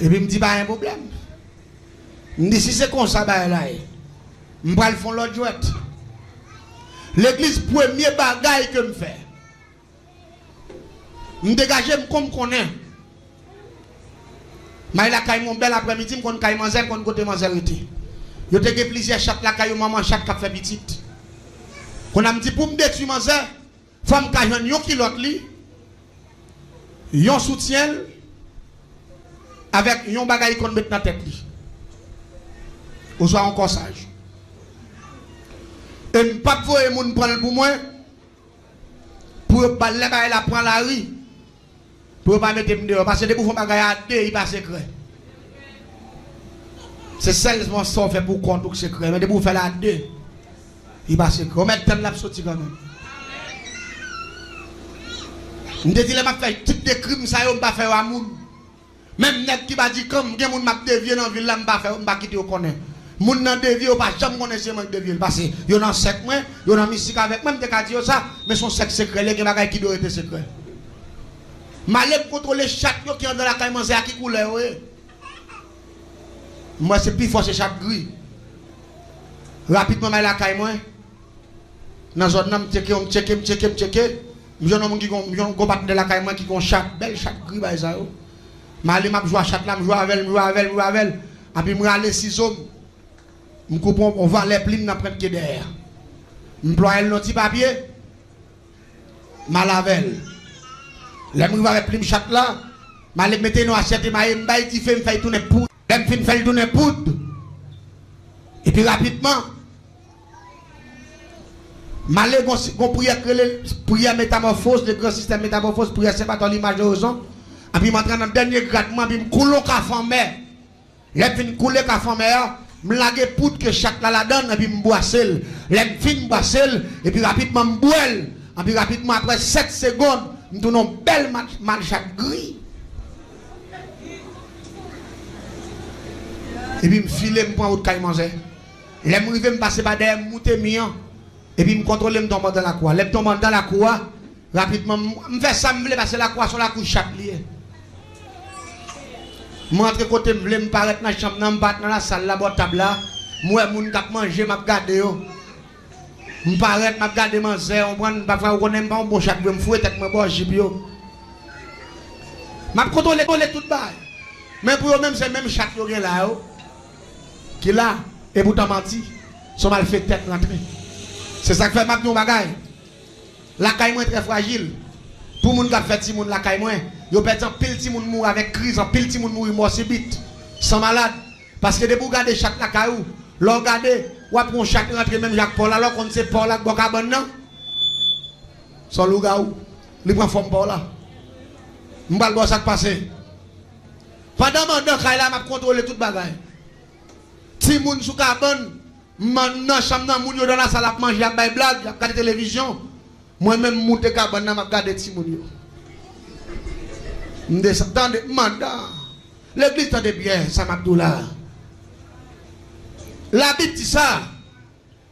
Et puis il me dit, pas un problème. Il me dit, si c'est comme ça, là, je vais le faire l'autre jouet. L'église, premier bagaille que je fais. Je me dégage comme je connais. Mais la caille mon bel après-midi, je connais caille manger, je connais côté manger. Je te dis plusieurs chaque la caille maman, chaque cap fait petite. Quand on a dit pour me détruire manger, femme qui a un kilote li, un soutien avec un bagage qu'on met dans la tête li. Ou soit encore sage. Et je ne pas voir les gens prendre pour moi. Pour pas la prendre la rue. Pour pas mettre dehors. Parce que des bouffons bagage à deux, il pas secret. C'est seulement ça qu'on fait pour compte que secret. Mais des bouffons là à deux, il pas secret. On met le temps de la sortie quand même. Je dis que je fais tout des crimes, ça ne pas faire amour. Même nèg qui va dire comme gen moun m'a dévier dans ville là m'pa faire m'pa quitter connaît. Moun nan dévier ou pas jamais connaît c'est moi dévier parce que yo dans sec moi, yo dans musique avec même te ka dire ça, mais son sexe secret les gen bagay qui doit être secret. Malé contrôler chat yo qui dans la caille manger à qui couleur ouais. Moi c'est plus fort c'est chat gris. Rapidement la caille moi. Dans zone là checker. M'jon homme qui gon combat de la caille moi qui gon chat, belle chat gris ba ça yo. Malé m'a jouer chat là, m'joue avec. Et puis m'aller ciseaux. M'coupe on va les plim n'a prendre que derrière. M'ploie le petit papier. Malavel. Là m'va avec plim chat là. Malé mettez nous acheter m'baï ti fait m'fait tourner poudre. L'aime fin fait tourner poudre. Et puis rapidement malé gon prière métamorphose, le grand système métamorphose prière c'est pas dans l'image de horizon. Et puis m'entraîne dans dernier grattement puis m'coulon ka famère. L'aime fin couler ka famère. M'lague poudre que chaque là la donne et puis m'boissel. L'aime fin boissel et puis rapidement m'boile. Et puis rapidement après 7 secondes, m'tourne belle mal chaque gris. Et puis m'file m'prend autre caille manger. L'aime rive m'passer par derrière monter mian. Et puis m'contrôler m'tombe dans la cour. L'aime tombe dans la cour rapidement m'fait ça m'vle passer la cour sur la couche chaque lié. M'entre côté m'vle m'paraître dans la chambre m'bat dans la salle là bas table là. Moi moun k'ap manger m'a regarder yo. M'paraître m'a regarder manger on prend parfois on connaît pas bon chaque m'fouet tête moi bon jibio. M'a contrôler tout bail. Mais pour eux même c'est même chaque yo là yo. Qui là et pourtant menti. Son mal fait tête rentrer. C'est ça que fait m'a nou bagay. La caille moi très fragile. Pour moun qui fait ti moun la caille moi, yo pète en pile ti moun mou avec crise, en pile ti moun mou mort subite, sans malade parce que de pour garder chaque la caillou, l'on garder ou après on chaque rentrer même Jacques Paul alors qu'on sait Paul là bocabon non. Son lougaou, li prend forme Paul là. M'bal bo ça passer. Pendant mandan caille là m'a contrôler toute bagaille. Ti moun sou cabane, maintenant chambre nan moun yo dans la salle à manger, à bay blague, à regarder télévision. Moi-même, monte cabane, m'a regardé Timounio. M'descendez, mandat. L'église tendait bien, ça m'a dit là. La Bible dit ça.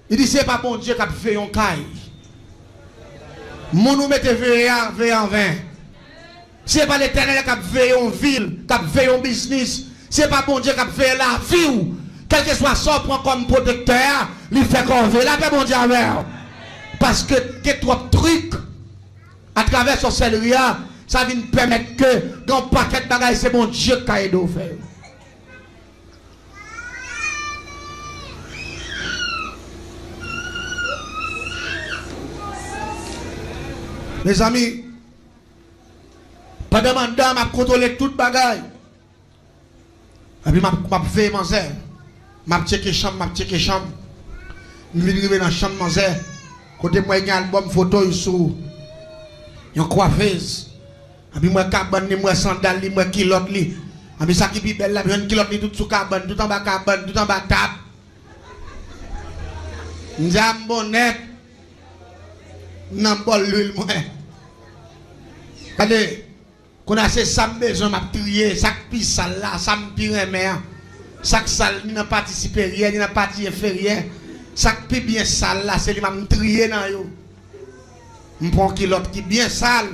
Il dit, c'est pas bon Dieu qui a fait un caille. Mon nous mette veillé en vain. C'est pas l'éternel qui a fait une ville, qui a fait un business. C'est pas bon Dieu qui a fait la vie. Quel que soit ça, prend comme protecteur, il fait qu'on veut. La paix, bon Dieu, avec. Parce que trop de trucs à travers ce sorcellerie, ça vient permettre que dans le paquet de bagages, c'est mon Dieu qui a aidé au faire. Mes amis, pendant que je contrôle tout bagages, et puis je fais manger, je checker chambre, je vais dans la chambre manger. Côté moi il y a un album photo sur une coiffeuse. Et puis moi cabane moi sandal li moi kilote li. Et puis ça qui est belle là, une kilote li tout sous cabane, tout en bas cabane, tout en bas table. N'jam bonnet. N'am bol l'huile moi. Regardez, qu'on a ces ça besoin m'a trier, ça pis sale là, ça me pire mais ça sale ni n'a participé rien, ni n'a parti fait rien. Ça qui bien sale là, c'est lui m'a trier dans yo. M'prend kilote qui bien sale,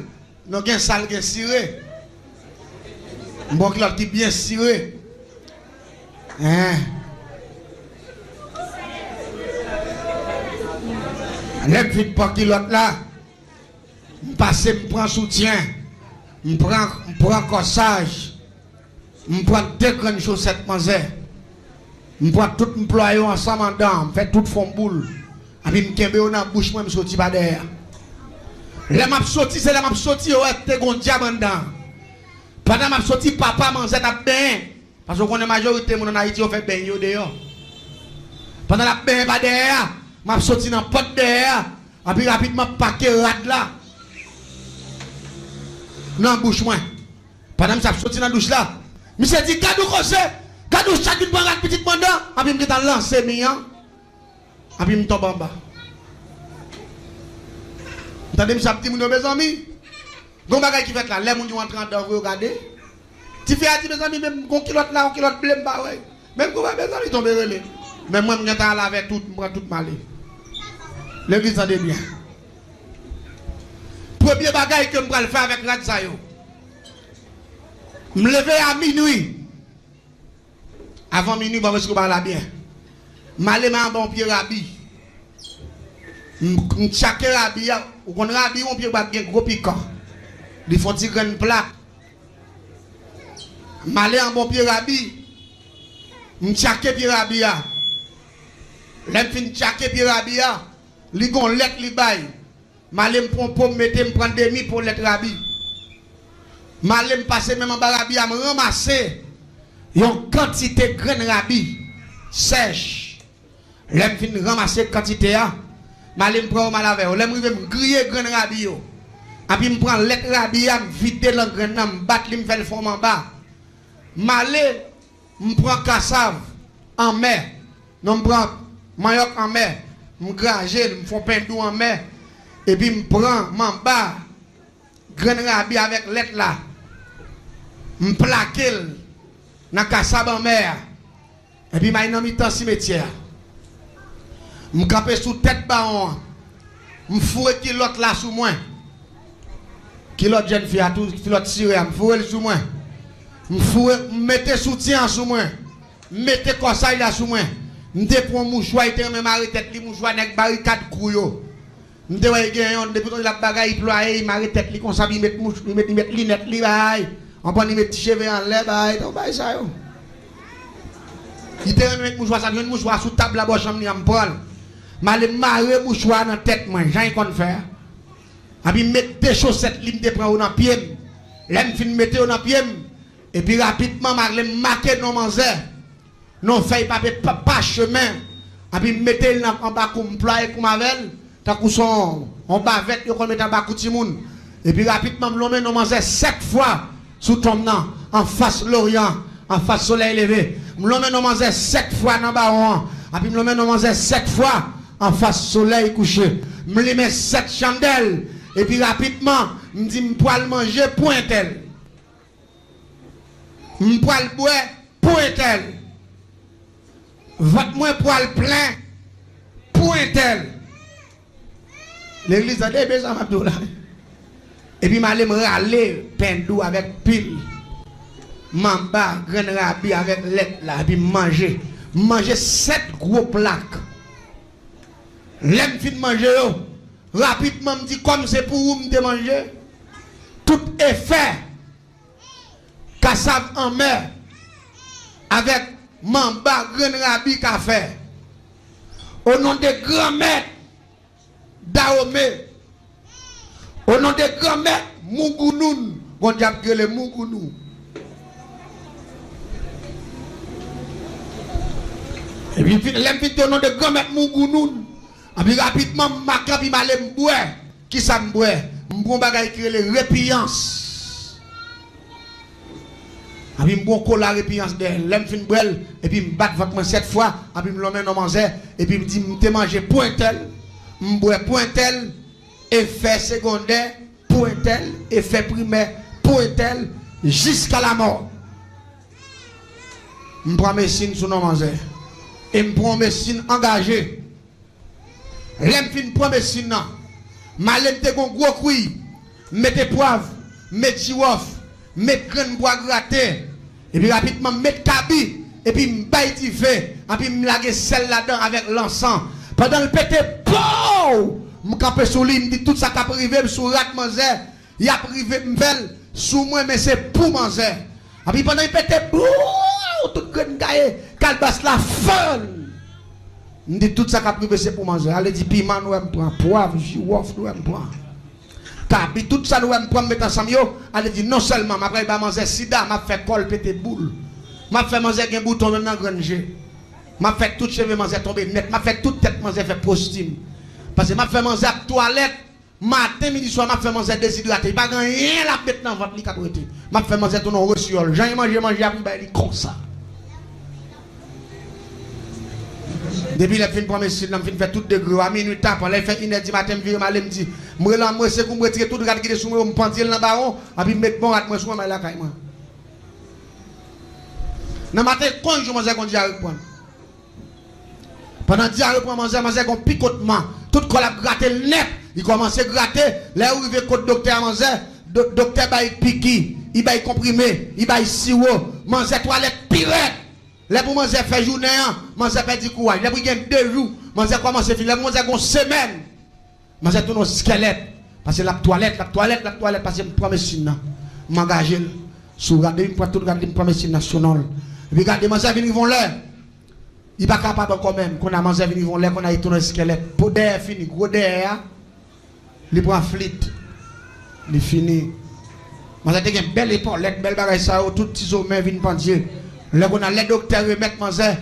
non gen sale gen ciré. M'prend kilote qui bien ciré. Hein? Les petites pas kilote là. M'passe m'prend soutien. M'prend corsage. M'prend deux grandes chaussettes manger. Je prends tout employé ensemble en dedans, je fais tout fond boule. Et puis je me dans la bouche, je sorti pas derrière. Là, je sorti, c'est là que je sorti, je suis un diamant dedans. Pendant que je sorti, papa mange à bain. Parce que la majorité de gens en Haïti fait bain dehors. Pendant que je bain pas derrière, je sorti dans le pot derrière. Et puis rapidement, paquet rat là. Dans la bouche. Pendant que je sorti dans la douche là, je me suis dit, Gadou Kosé. Quand nous chacun prend un petit mandat, et puis je lance mes gens, et puis je tombe en bas. Vous entendez, mes amis? Gon bagay qui fait là, les gens qui entrent dans vous regarder, Tu fais à mes amis, même qu'on kilote là, on kilote blême, bah ouais. Même qu'on va mes amis tomber relais. Mais moi, je suis allé avec tout, je prends tout mal. L'église en est bien. Premier bagage que je vais faire avec Radzayo. Je me lever à minuit. Avant minuit, je vais la bien. Je vais aller à bon pied rabi. Chaque rabi, ou qu'on rabi, on pied bien gros piquant. Il faut tirer une plaque. Je vais aller en bon pied rabi. Je chaque pied rabi. Là, je finis chaque pied rabi. Li gon let li bay. Malem pour mettre prendre demi pour let rabi. Malem passer même en barabi à me ramasser une quantité grain rabi sèche. L'aime fin ramasser quantité a. Malem prend mal avec. L'aime rive me griller grain rabi yo. Et puis me prend let rabi a vider le grain me battre me faire le fond en bas. Malé me prend cassave en mer. Non me prend manioc en mer. Je grage, je fais pain d'eau en mer. Et puis je prends mon bas, grain rabi avec lettre là. Je plaque dans la cassab en mer. Et puis je mets dans le cimetière. Je campe sous tête baron. Je fous kilote là sous moi. Kilote jeune fille, tout kilote siré, je fous sous moi. Je mets soutien sous moi. Je mets conseil là sous moi. M'te prend mouchoir et même arrêté li mouchoir nek barricade couyo. M'te ouais gagne depuis la bagaille ployer, il arrêté li comme ça il met mouche, il met lunette li bail. On prend il met cheveux en l'air bail, donc bail ça yo. Il te met mouchoir ça, une mouchoir sous table là-bas chambre ni am prendre. Mal marrer mouchoir dans tête moi, j'en qu'on faire. A puis mettre des chaussettes li m'te prend dans pied. L'aime fin mettre dans pied et puis rapidement marquer non manzer. Non, fait pas chemin. Et puis, mettez-le en bas comme plat et comme avec. Tant qu'on son en bas avec, on met en bas comme Timoun. Et puis, rapidement, l'on met 7 fois sous ton nom, en face l'Orient, en face soleil levé. L'on met 7 fois dans bas. Et puis, l'on met 7 fois en face soleil couché. Je mets 7 chandelles. Et puis, rapidement, je dis, je peux manger point tel. Je peux boire point tel. Votre moins poil plein, point tel. L'église a des besoins là. Et puis, je vais râler pain d'eau avec pile. Mamba, grain rabi avec lettre là. Et puis, manger. Manger 7 gros plaques. L'aime fin de manger. Rapidement, me dit comme c'est pour vous me manger. Tout est fait. Cassave en mer. Avec Mamba, grain rabi café. Au nom de grand-mère Daomé. Au nom de grand-mère Mugounoun. Bon diable que le Mugounou. Et puis l'invite au nom de grand-mère Mugounoun. Et puis rapidement, ma capi m'a l'aime boire. Qui ça me boit? M'bon bagay qui les répiance. Et puis m'bon cola répiance de l'aime fin brel. Et puis m'bat votre 7 fois. Et puis m'l'emmène dans manger. Et puis m'dit m'te manger point tel. M'boire point tel. Effet secondaire point tel. Effet primaire point tel. Jusqu'à la mort. M'prends médecine sous nos manger. Et m'prends médecine engagée. L'aime fin prend médecine nan. Malem te gon gros couille. Mettez poivre, mettez chirof, mettez grain bois gratté. Et puis rapidement mettez cabi. Et puis m'baille du fait. Et puis m'lague sel là-dedans avec l'encens. Pendant le pété, pow! M'campe sous lui, m'dit tout ça qui a privé sous rat manger. Il a privé m'vel sous moi, mais c'est pour manger. Et puis pendant le pété, pow! Tout grain gaye, calbas la folle. On dit tout ça qu'a privé c'est pour manger. Allez dit piment nous prend poivre, chirof nous prend. Cabi tout ça nous prend mettre ensemble yo. Allez dit non seulement après va manger sida, m'a fait col pété boule. M'a fait manger un bouton même dans granger. M'a fait tout cheveux manger tomber net, m'a fait toute tête manger fait postime. Parce que m'a fait manger à toilette matin midi soir m'a fait manger déshydraté. Pas rien la mettre dans votre lit caprété. M'a fait manger tout non reciol. J'ai manger après ba comme ça. Depuis la fin de la médecine, je fais tout de gros. À minuit, pendant la fin de du matin, je me dis, je c'est pour me retirer tout le gars qui est sous moi, je me prends le baron, et puis je me bon à moi sous moi, là, Dans matin, quand je mange, on dit à reprendre. Pendant 10 ans, reprendre, manger, on picotement. Tout le a gratté le net. Il commence à gratter. Là où il veut que le docteur manger, docteur va piquer, il va comprimé, il va sirop, manger toilette pirate. Là pour manger faire journée, manger faire du courage. Là pour gagner 2 jours, manger commencer finir. Là pour manger une semaine. Manger tout nos squelettes. Parce que la toilette, parce que je prends médecine. Je m'engage. Si vous regardez, je prends médecine nationale. Et puis regardez, manger venir, ils vont là. Il n'est pas capable quand même. Qu'on a mangé, ils vont là, qu'on a été nos squelettes. Pour derrière, fini, gros derrière. Il prend flit. Il finit. Manger, il y a une belle épaule, belle bagaille, ça, tout petit homme, vient pendier. Là, on a les docteurs, ils mettent manger.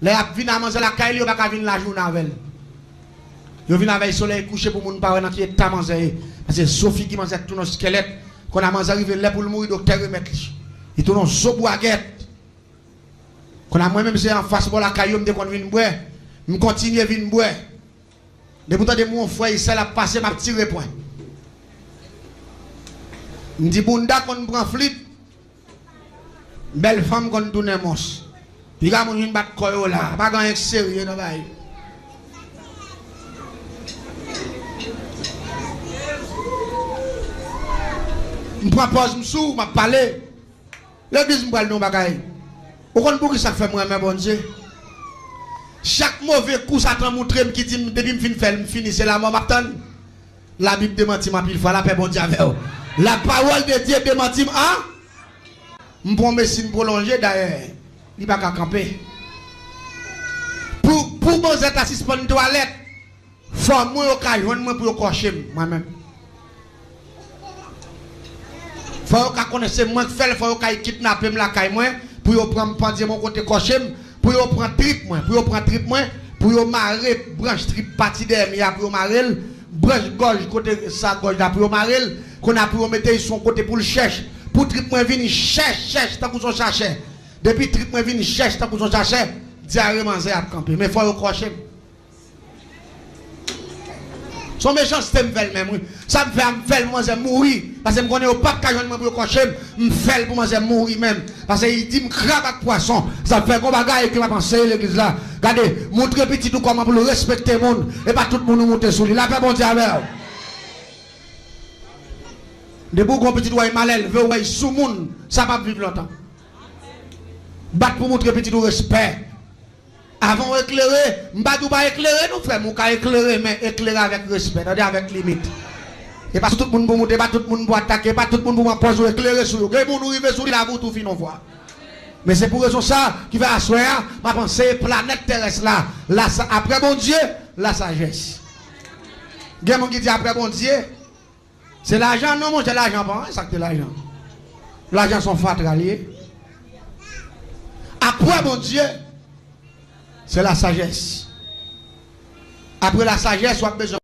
Là, ils viennent manger la caille, ils ne pas venir la journée avec. Ils viennent avec le soleil couché pour mon parent qui est à manger. Parce que Sophie qui mange tout nos squelettes, qu'on a mangé arrivé là pour le mourir, docteur, ils mettent. Ils tournent sur boaguette. Qu'on a moi-même, c'est en face de la caille, je qu'on vient boire. Je continue à venir boire. Depuis que mon frère, il a passé ma petite point. Je dis, Bunda, qu'on prend flip. Belle femme qu'on tourne mos. Puis quand on vient battre koyo là, pas grand sérieux dans bail. Je prends pause m'sou, m'a parler. L'église m'bral non bagaille. Au compte pour que ça fait moi même bon Dieu. Chaque mauvais coup ça t'en montre qui dit depuis me fin faire me finir c'est la mort m'attend. La Bible démentit ma pile fois la paix bon Dieu avec. La parole de Dieu démentit hein? M'prend médecine prolongée d'ailleurs. Il pas qu'à camper. Pour mon zète à suspendre toilette, faut moi au cas joindre moi pour cocher moi-même. Faut qu'à connaître moi faire faut qu'à kidnapper la caille moi pour prendre pendier mon côté cocher pour prendre trip moi pour marrer branche trip partie derrière pour marrer branche gorge côté sa gorge là pour marrer qu'on a pour mettre son côté pour le chercher. Pour trip moi vini cherche tant que son chercher. Depuis trip moi vini cherche tant que son chercher, diarrhée manger à camper mais faut crocher. Son méchant système fait même ça me fait manger mourir parce que me connais au pape ka joindre pour crocher, me fait pour manger mourir même parce qu'il dit me crabe avec poisson, ça fait qu'on bagaille que va penser l'église là. Regardez, montre petit tout comment pour le respecter monde et pas tout le monde monter sur lui. La paix bon Dieu avec. De beaucoup petit doigt malel veut ouais sous monde ça va vivre longtemps. Battre pour montrer petit respect. Avant éclairer, m'badou pas éclairer nous frère, mon ka éclairer mais éclairer avec respect, avec limite. Et pas tout le monde pour monter, pas tout le monde pour attaquer, pas tout le monde pour m'empoisonner, éclairer sur lui. Que mon arriver sur lui là vous tout fin on voit. Mais c'est pour raison ça qui va asseoir ma pensée planète terrestre là, après bon Dieu, la sagesse. Gen mon qui dit après bon Dieu, c'est l'argent non mon c'est l'argent pas, ça c'est l'argent. L'argent sont fatraliers. Après mon Dieu, c'est la sagesse. Après la sagesse, on a besoin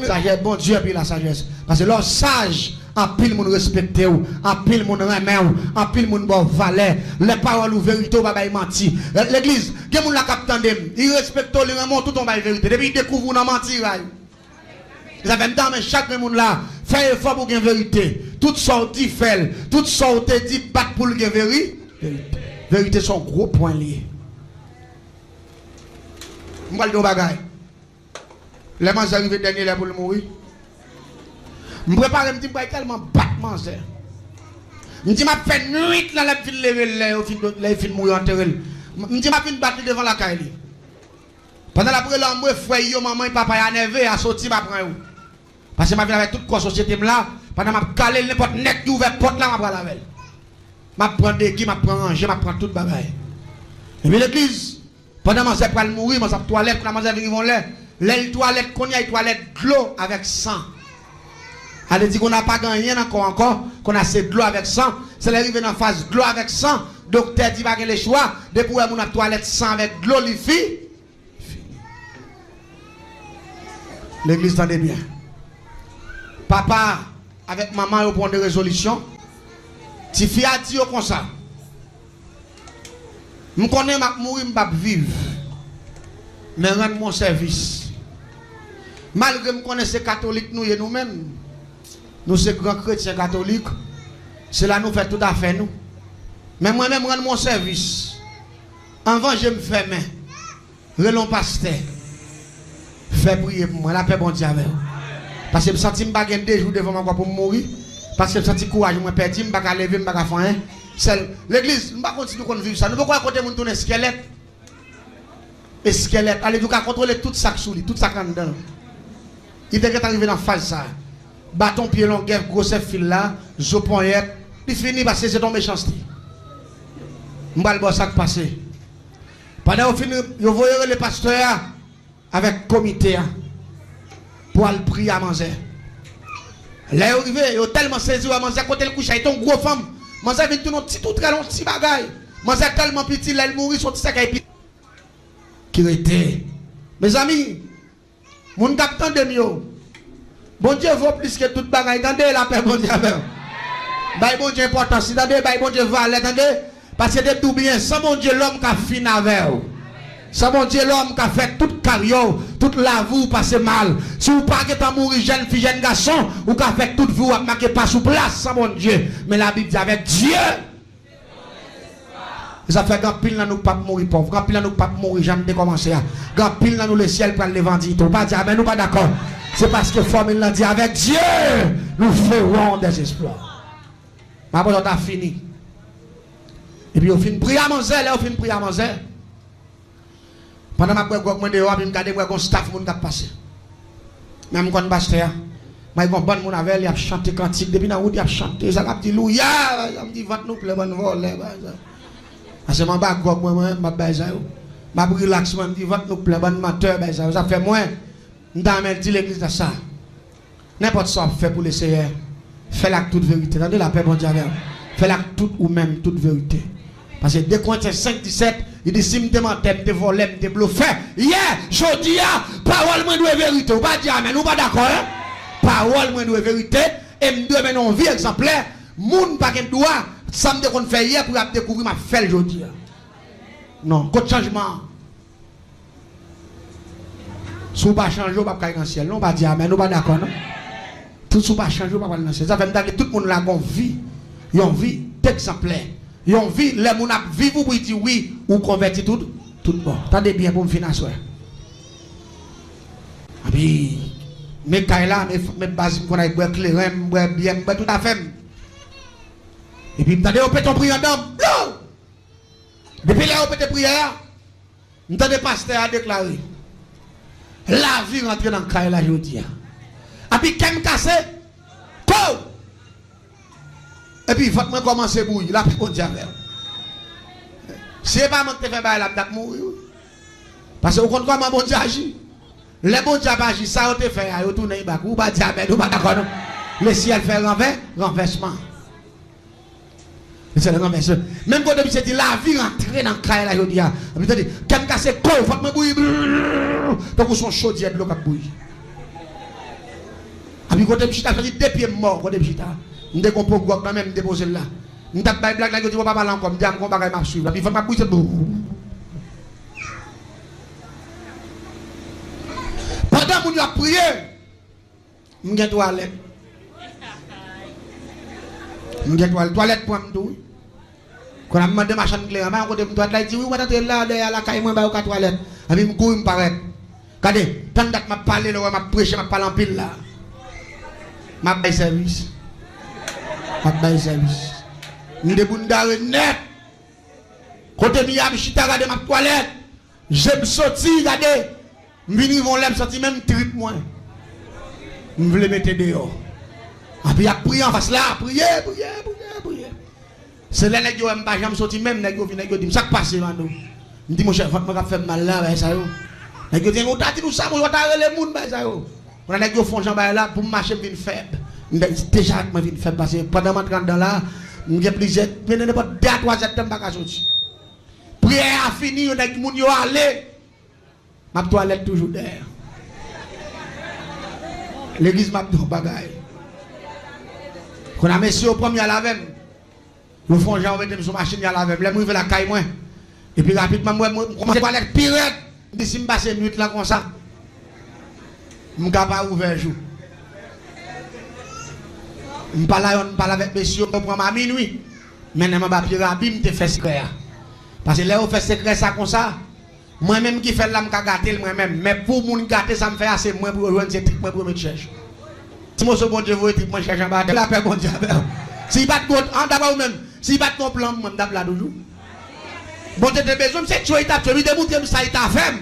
Sagesse, bon Dieu, puis la sagesse. Parce que leur sage, en pile moun respecte ou, en pile moun remet ou, en pile moun bon valet, les paroles ou vérité ou pas menti. L'église, gen moun la captandem, il respecte ou, il remonte tout en bas vérité. Depuis il découvre ou nan menti, ça fait temps, mais chaque moun là, fait effort pour gen vérité. Tout sorti fait, tout sorti dit pas pour le gen vérité. Vérité son gros point lié. M'val de bagay. Les mangeurs arrivent dernier là pour le mourir. Je prépare, je me dis, je tellement battement. Je me dis, je fais nuit là, je vais lever là, je vais mourir en terre. Je me dis, je vais battre devant la caille. Pendant la prière, je frère, maman et papa, ils énervé à sortir, je prends où. Parce que je viens avec toute la société là, pendant que je calé n'importe nec qui ouvert porte là, je prends la veille. Je prends des qui, je prends ranger, je prends toute bagaille. Et puis l'église, pendant que je prends le mourir, je prends toilette, je prends les toilettes, qu'on y a toilette de l'eau avec sang. Elle dit qu'on n'a pas gagné encore, qu'on a cette de l'eau avec sang. C'est l'arrivée dans la phase de l'eau avec sang. Docteur dit pas qu'il y a le choix. Depuis qu'on a toilette sang avec de l'eau, les filles. L'église tendez bien. Papa, avec maman, ils prennent des résolutions. Si fille a dit comme ça. Je connais ma mourir, je vais vivre. Mais rendre mon service. Malgré que je connais ces catholiques, nous-mêmes. Nous sommes grands chrétiens catholiques. Cela nous fait tout à fait nous. Mais moi-même, rendre mon service. Avant, je me fais main. Relons pasteur. Fais prier pour moi. La paix, bon Dieu avec vous. Parce que je me sens que je ne vais pas des jours devant moi pour mourir. Parce que je me sens courage, je me perds, je ne vais pas lever, je ne vais pas faire. L'église, je ne vais pas continuer à vivre ça. Nous ne pouvons pas côté mon tourner squelette. Et squelette. Allez, vous contrôler tout ça sous lui, tout ça dedans. Il devrait arriver dans la phase ça. Bâton pied long, guerre, grosse fil là, zopoyette, il finit parce que c'est ton méchanceté. M'bal bon ça qui passe. Pendant que vous voyez les pasteurs avec comité pour aller prier à manger. Là, ils arrivent, ils ont tellement saisi à manger, côté le couche, ils ont une grosse femme. Manger vient tout un petit tout très long, petit bagaille. Manger tellement petit, là, il mourit, son petit sac à épices. Qui était. Mes amis, mon capitaine de mieux. Bon Dieu vaut plus que toute bagaille. Attendez la paix, bon Dieu. Bah, bon Dieu importance. Attendez, bah, bon Dieu valeur. Attendez. Parce que de tout bien, sans mon Dieu l'homme qui a fini avec vous. Sans mon Dieu l'homme qui a fait toute carrière, toute la vie, passe mal. Si vous pas que t'as mouru jeune fille, jeune garçon, ou qui a fait toute vie, vous marquez pas sous place, sans mon Dieu. Mais la Bible dit avec Dieu. Ça fait grand pile dans nous pas mourir pauvre, grand pile dans nous pas mourir jamais de commencer. Grand pile dans nous le ciel pour le vendit. On pas dire mais nous pas d'accord. C'est parce que formule l'a dit avec Dieu, nous ferons des exploits. Ma bonne a fini. Et puis on finit prier à manger, là on finit prier à manger. Pendant ma boire moi dehors, puis me garder moi staff moun qui passer. Même quand pasteur, moi gon bonne moun avec, il a chanté cantique depuis dans route, il a chanté, ça a dit louia, il me dit vente nous plein bonne vol. Parce que je vais relax, je dis, votre nous plaît, bon menteur, ça fait moins. Je vais l'église de ça. N'importe ce qu'on fait pour le Seigneur, fais-la toute vérité. Attendez la paix, bon Dieu. Fais-la toute ou même toute vérité. Parce que dès qu'on est 5-17, il dit, si je te mentais, je te volais, je te bluffais. Hier, je dis, parole, moi, doit vérité. Ou pas dire, mais nous pas d'accord. Parole, moi, doit vérité. Et je dois mener une vie exemplaire. Moun pas qu'un doigt. Ça me dit qu'on fait hier pour découvrir ma fête aujourd'hui. Non, côté changement. Si vous ne changez pas, vous ne pouvez pas dans le ciel. Non, pas dire, mais nous pas d'accord. Tout ce qui ne change pas, vous ne pouvez pas dans le ciel. Ça fait que tout le monde a une vie. Ils ont une vie d'exemplaire. Ils ont une vie, les gens vivent pour dire oui, ou convertir tout bon. Attendez bien pour me financer. Et puis, mes cailles là, mes bases, qu'on a éclairé, bien, tout à fait. Et puis, m'tendez, on peut ton prière d'homme. Depuis là, on peut te prier. M'tendez, pasteur a déclaré. La vie rentre dans le cas là, je dis. Et puis, qu'elle me casse. Quoi? Et puis, il faut que je commence à bouillir. La paix, on dit avec. C'est pas moi qui te fais bailler la date mourir. Parce que vous comprenez comment bon Dieu agit. Les bon Dieu agit, ça, on te fait, on tourne les bacs. Ou pas dire, mais nous pas d'accord. Le ciel fait renversement. C'est le renversement. Même quand je dis la vie rentre dans le cas là, je dis, quand me casse le corps, il faut que je bouille. Donc, son chaudière de l'eau qui bouille. puis côté Chita, je dis 2 pieds morts, côté Chita. Je dis qu'on peut quand même déposer là. Je dis blague là, je dis on va parler encore, je dis qu'on va pas suivre. Puis il faut ma bouche. Pendant que nous avons prié, nous avons toilette. Nous avons toilette pour nous. Quand on a demandé ma chambre claire, on a dit toilette, oui, on va entrer là, derrière la caille, moi, je vais toilette. Et puis, je cours, je paraît. Regardez, tant que je parle, je prêche, je parle en pile là. Je fais service. Je fais service. Nous devons garder net. Quand je suis regardez ma toilette, je me sorti, regardez. Je viens vont l'aime sortir même trip moi. Je veux les mettre dehors. Et puis, il a prié en face là, prier. C'est là que je ne pas jamais sortir même, je dis, ça passe, maintenant. Je dis, mon cher, je vais faire mal là, ça y est. Je dis, on t'a dit, nous savons, on t'a les gens, ça y est. On a dit, on fait là pour marcher, je faible. Déjà, je viens faible parce que pendant que je rentre dans là, je plusieurs, je n'ai pas 2-3 septembre, je ne sortir. Prière a fini, on a dit, mon yo allé. Ma toilette toujours derrière. L'église m'a dit, bagaille. Quand on a messieurs au premier à la veille, nous faisons genre mettre sur machine à la veille, là, moi, la caille, moi. Et puis rapidement, moi, je commence à toilette pire. Je si je passe une nuit là comme ça, je ne peux pas ouvrir le jour. Je parle avec messieurs, je prends ma minuit. Maintenant, je vais rapide, je fais secret. Parce que là, on fait secret ça comme ça. Moi-même qui fais là, je vais gâter moi-même. Mais pour mon gâter, ça me fait assez moins pour rejoindre ces trucs, moi pour me chercher. Si moi, bon Dieu, vous êtes moi cherche en bas, la paix, bon Dieu. Si pas de compte, en d'abord même, si pas de ton plan, moi, je là toujours. Bon Dieu, tu as besoin, c'est tu as fait, tu as démontré ça, il t'a fait.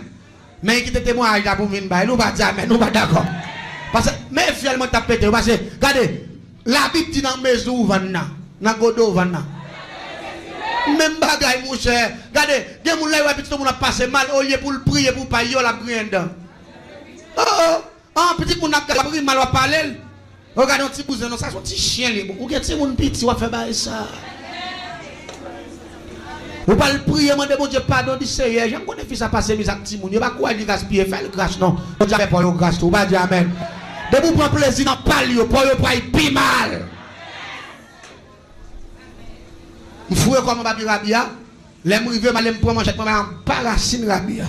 Mais qui te témoigne là pour venir, nous va dire, mais nous va d'accord. Parce que, mais finalement, tu as pété. Parce que, regardez, la Bible dit dans la maison, dans le godo, même bagaille, mon cher. Regardez, des gens là, petit monde a passé mal, au lieu pour le prier, pour pas y la prier dedans. Oh, petit monde a pris mal à parler. Regardez, un petit bousin, ça, c'est un petit chien. Ou bien, petit monde petit, on va faire ça. Vous pas le prier, mon Dieu, pardon, dit Seigneur. J'aime qu'on ait fait ça passer, mes petits monde. Il va quoi dire gaspiller, faire le grâce, non. On ne pas le grâce, on va dire amen. De vous prendre plaisir dans parler, pour ne pas être plus mal. Je fouille comme un papier rabia. Les gens qui veulent me manger, je en paracine rabia.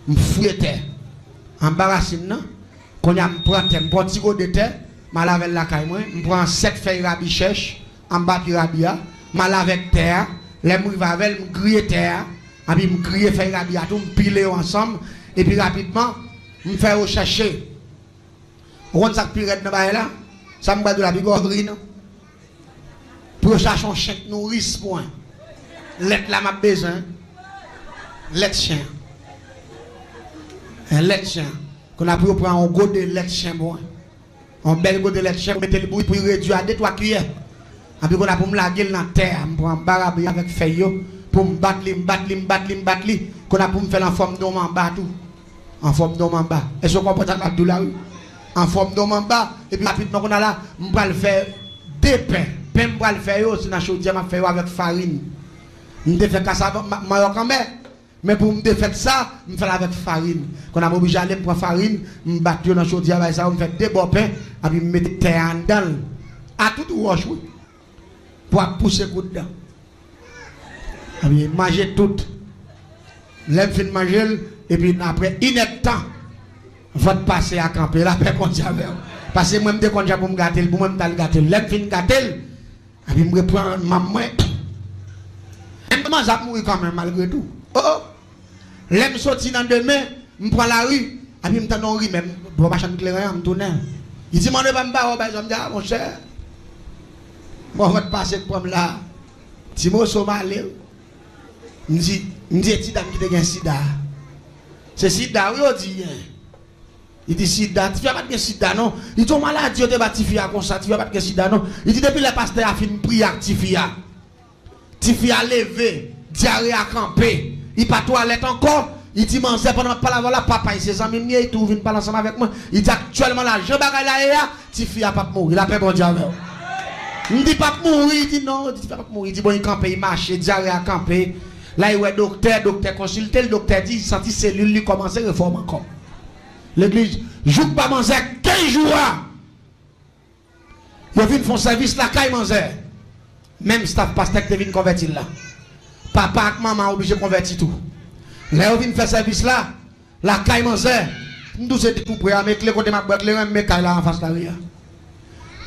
Je fouille terre. En paracine, quand je prends un petit peu de terre, je lave la caille, je prends 7 feuilles rabichèches en papier rabia, je lave terre, les gens qui veulent me griller terre, et puis je grille feuilles rabia, tout, je pile ensemble, et puis rapidement, je fais rechercher. Vous voyez ça qui est dans là? Ça me bat de la bigornerie, non? Pour chercher un chien qui nourrisse point. L'être là m'a besoin. L'être chien. Un lait chien. Qu'on a pris prendre un gros de lait chien bon. Un bel gros de lait chien, mettez le bruit pour réduire à 2-3 cuillères. Et puis qu'on a pour me laguer dans la terre, me prendre barabé avec feuille pour me battre, qu'on a pour me faire en forme d'homme en bas tout. En forme d'homme en bas. Est-ce qu'on comprend ça tout là? En forme d'homme en bas. Et puis rapidement qu'on a là, on va le faire 2 pains. Pain pour le faire, c'est dans chaudière, je fais avec farine. Je fais ça quand même. Mais pour me faire ça, je fais avec farine. Quand on a obligé d'aller prendre farine, je bats dans la chaudière, je fais 2 beaux pains, et puis je mets terre en dedans. À tout roche, pour pousser le coup dedans. Et puis manger tout. L'aime fin de manger, et puis après, il y a temps, votre passer à camper, la paix qu'on dit avec. Parce que moi, je me dis pour me gâter, pour me gâter. L'aime fin de gâter, et puis je me reprends ma main. Et moi, je mourir quand même, malgré tout. Oh, l'aime sorti dans demain, je prends la rue, et puis je me tends dans la rue, même, pour ma chambre claire, je me tourne. Il dit, je ne vais pas me battre, je me dis, ah, mon cher, moi, je vais passer pour là. Si je suis malade, je me dis, c'est dame qui a un sida. C'est sida, oui, on dit. Il dit, sida, tu ne vas pas de sida, non. Il dit, malade, tu vas pas de sida comme ça, tu ne vas pas de sida, non. Il dit, depuis le pasteur a fini de prier avec Tifia. Tifia a levé, diarrhée a campé. Il pas toilette encore. Il dit, man, c'est pendant pas la papa, il ses amis, il tout, vient parler ensemble avec moi. Il dit, actuellement là, je bagaille là, Tifia pas mourir, il a pas bon diable. Il dit, pas mourir, il dit, non, il dit, pas mourir. Il dit, bon, il campe, il marche, diarrhée a campé. Là, il y a docteur consulté, le docteur dit, il sentit cellule, il commence à réformer encore. L'église, joue pas manger 15 jours. Ils viennent faire service la caille manzer. Même staff pasteur qui vient convertir là. Papa et maman obligé de convertir tout. Là, ils viennent faire service là. La caille manzer. Nous sommes tout prêts à mettre les côtés de ma boîte, les caille là en face de la rue.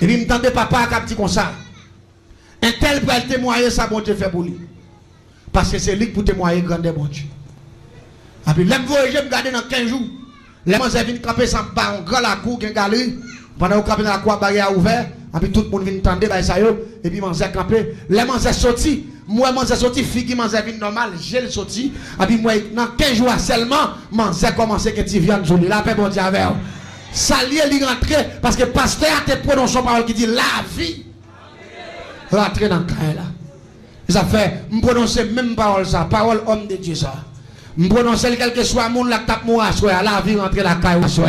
Et puis, je me papa qui a dit comme ça. Un tel peut témoigner ça, bon Dieu fait pour lui. Parce que c'est lui pour témoigner grand bon Dieu. Et puis, l'aime voyager, je me garder dans 15 jours. Les gens viennent camper sans pas, on grand la cour, qui est galerie. Pendant que camper dans la cour, barrière ouverte. Et puis, tout le monde vient tendre, et puis, man camper. Les gens sont sortis. Moi, man sorti, fille qui man vient normal, j'ai sorti. Et puis, moi, dans 15 jours seulement, man commencé que tu viens joli. La paix, bon Dieu, avec vous. Ça lié, il rentre, parce que le pasteur a te prononcé une parole qui dit la vie. Rentrer dans le cas là. Ça fait, je prononce même parole ça, parole homme de Dieu ça. Je prononce quel que soit le monde qui tape moi à soir, la vie rentre dans la caille à soir.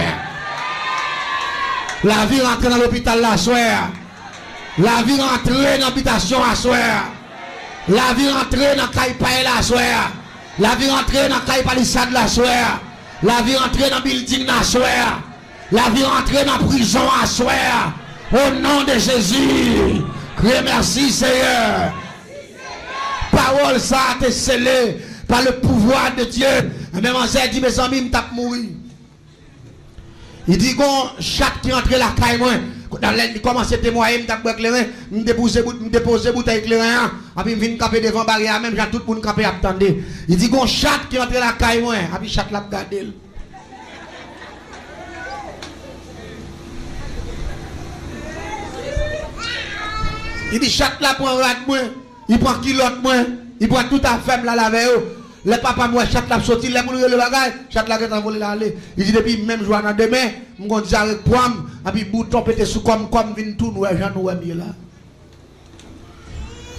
La vie rentre dans l'hôpital à soir. La vie rentre dans l'habitation à soir. La vie rentre dans la caille paille à soir. La vie rentre dans la caille palissade à soir. La vie rentre dans le building à soir. La vie rentre dans la prison à soir. Au nom de Jésus. Merci Seigneur. Parole ça a été scellée par le pouvoir de Dieu. Même en dit mes amis, me tape mourir. Il dit qu'on chaque qui entre la caille moi, dans l'aile commence à témoigner, me tape éclairé, me déposer bouteille éclairée, et puis me venir camper devant barrière même, j'ai tout le monde camper attendre. Il dit qu'on chaque qui entre la caille moi, et puis chaque l'a regardé. Il dit chaque là prend rat moi, il prend kilote moi, il prend tout à femme là la veille. Le papa moi chaque là sorti, les moun le bagage, chaque là qui envolé l'aller. Il dit depuis même jour dans demain, m'gon dire avec pomme, et puis bouton pété sous comme vinn tout nous Jean nous mieux là.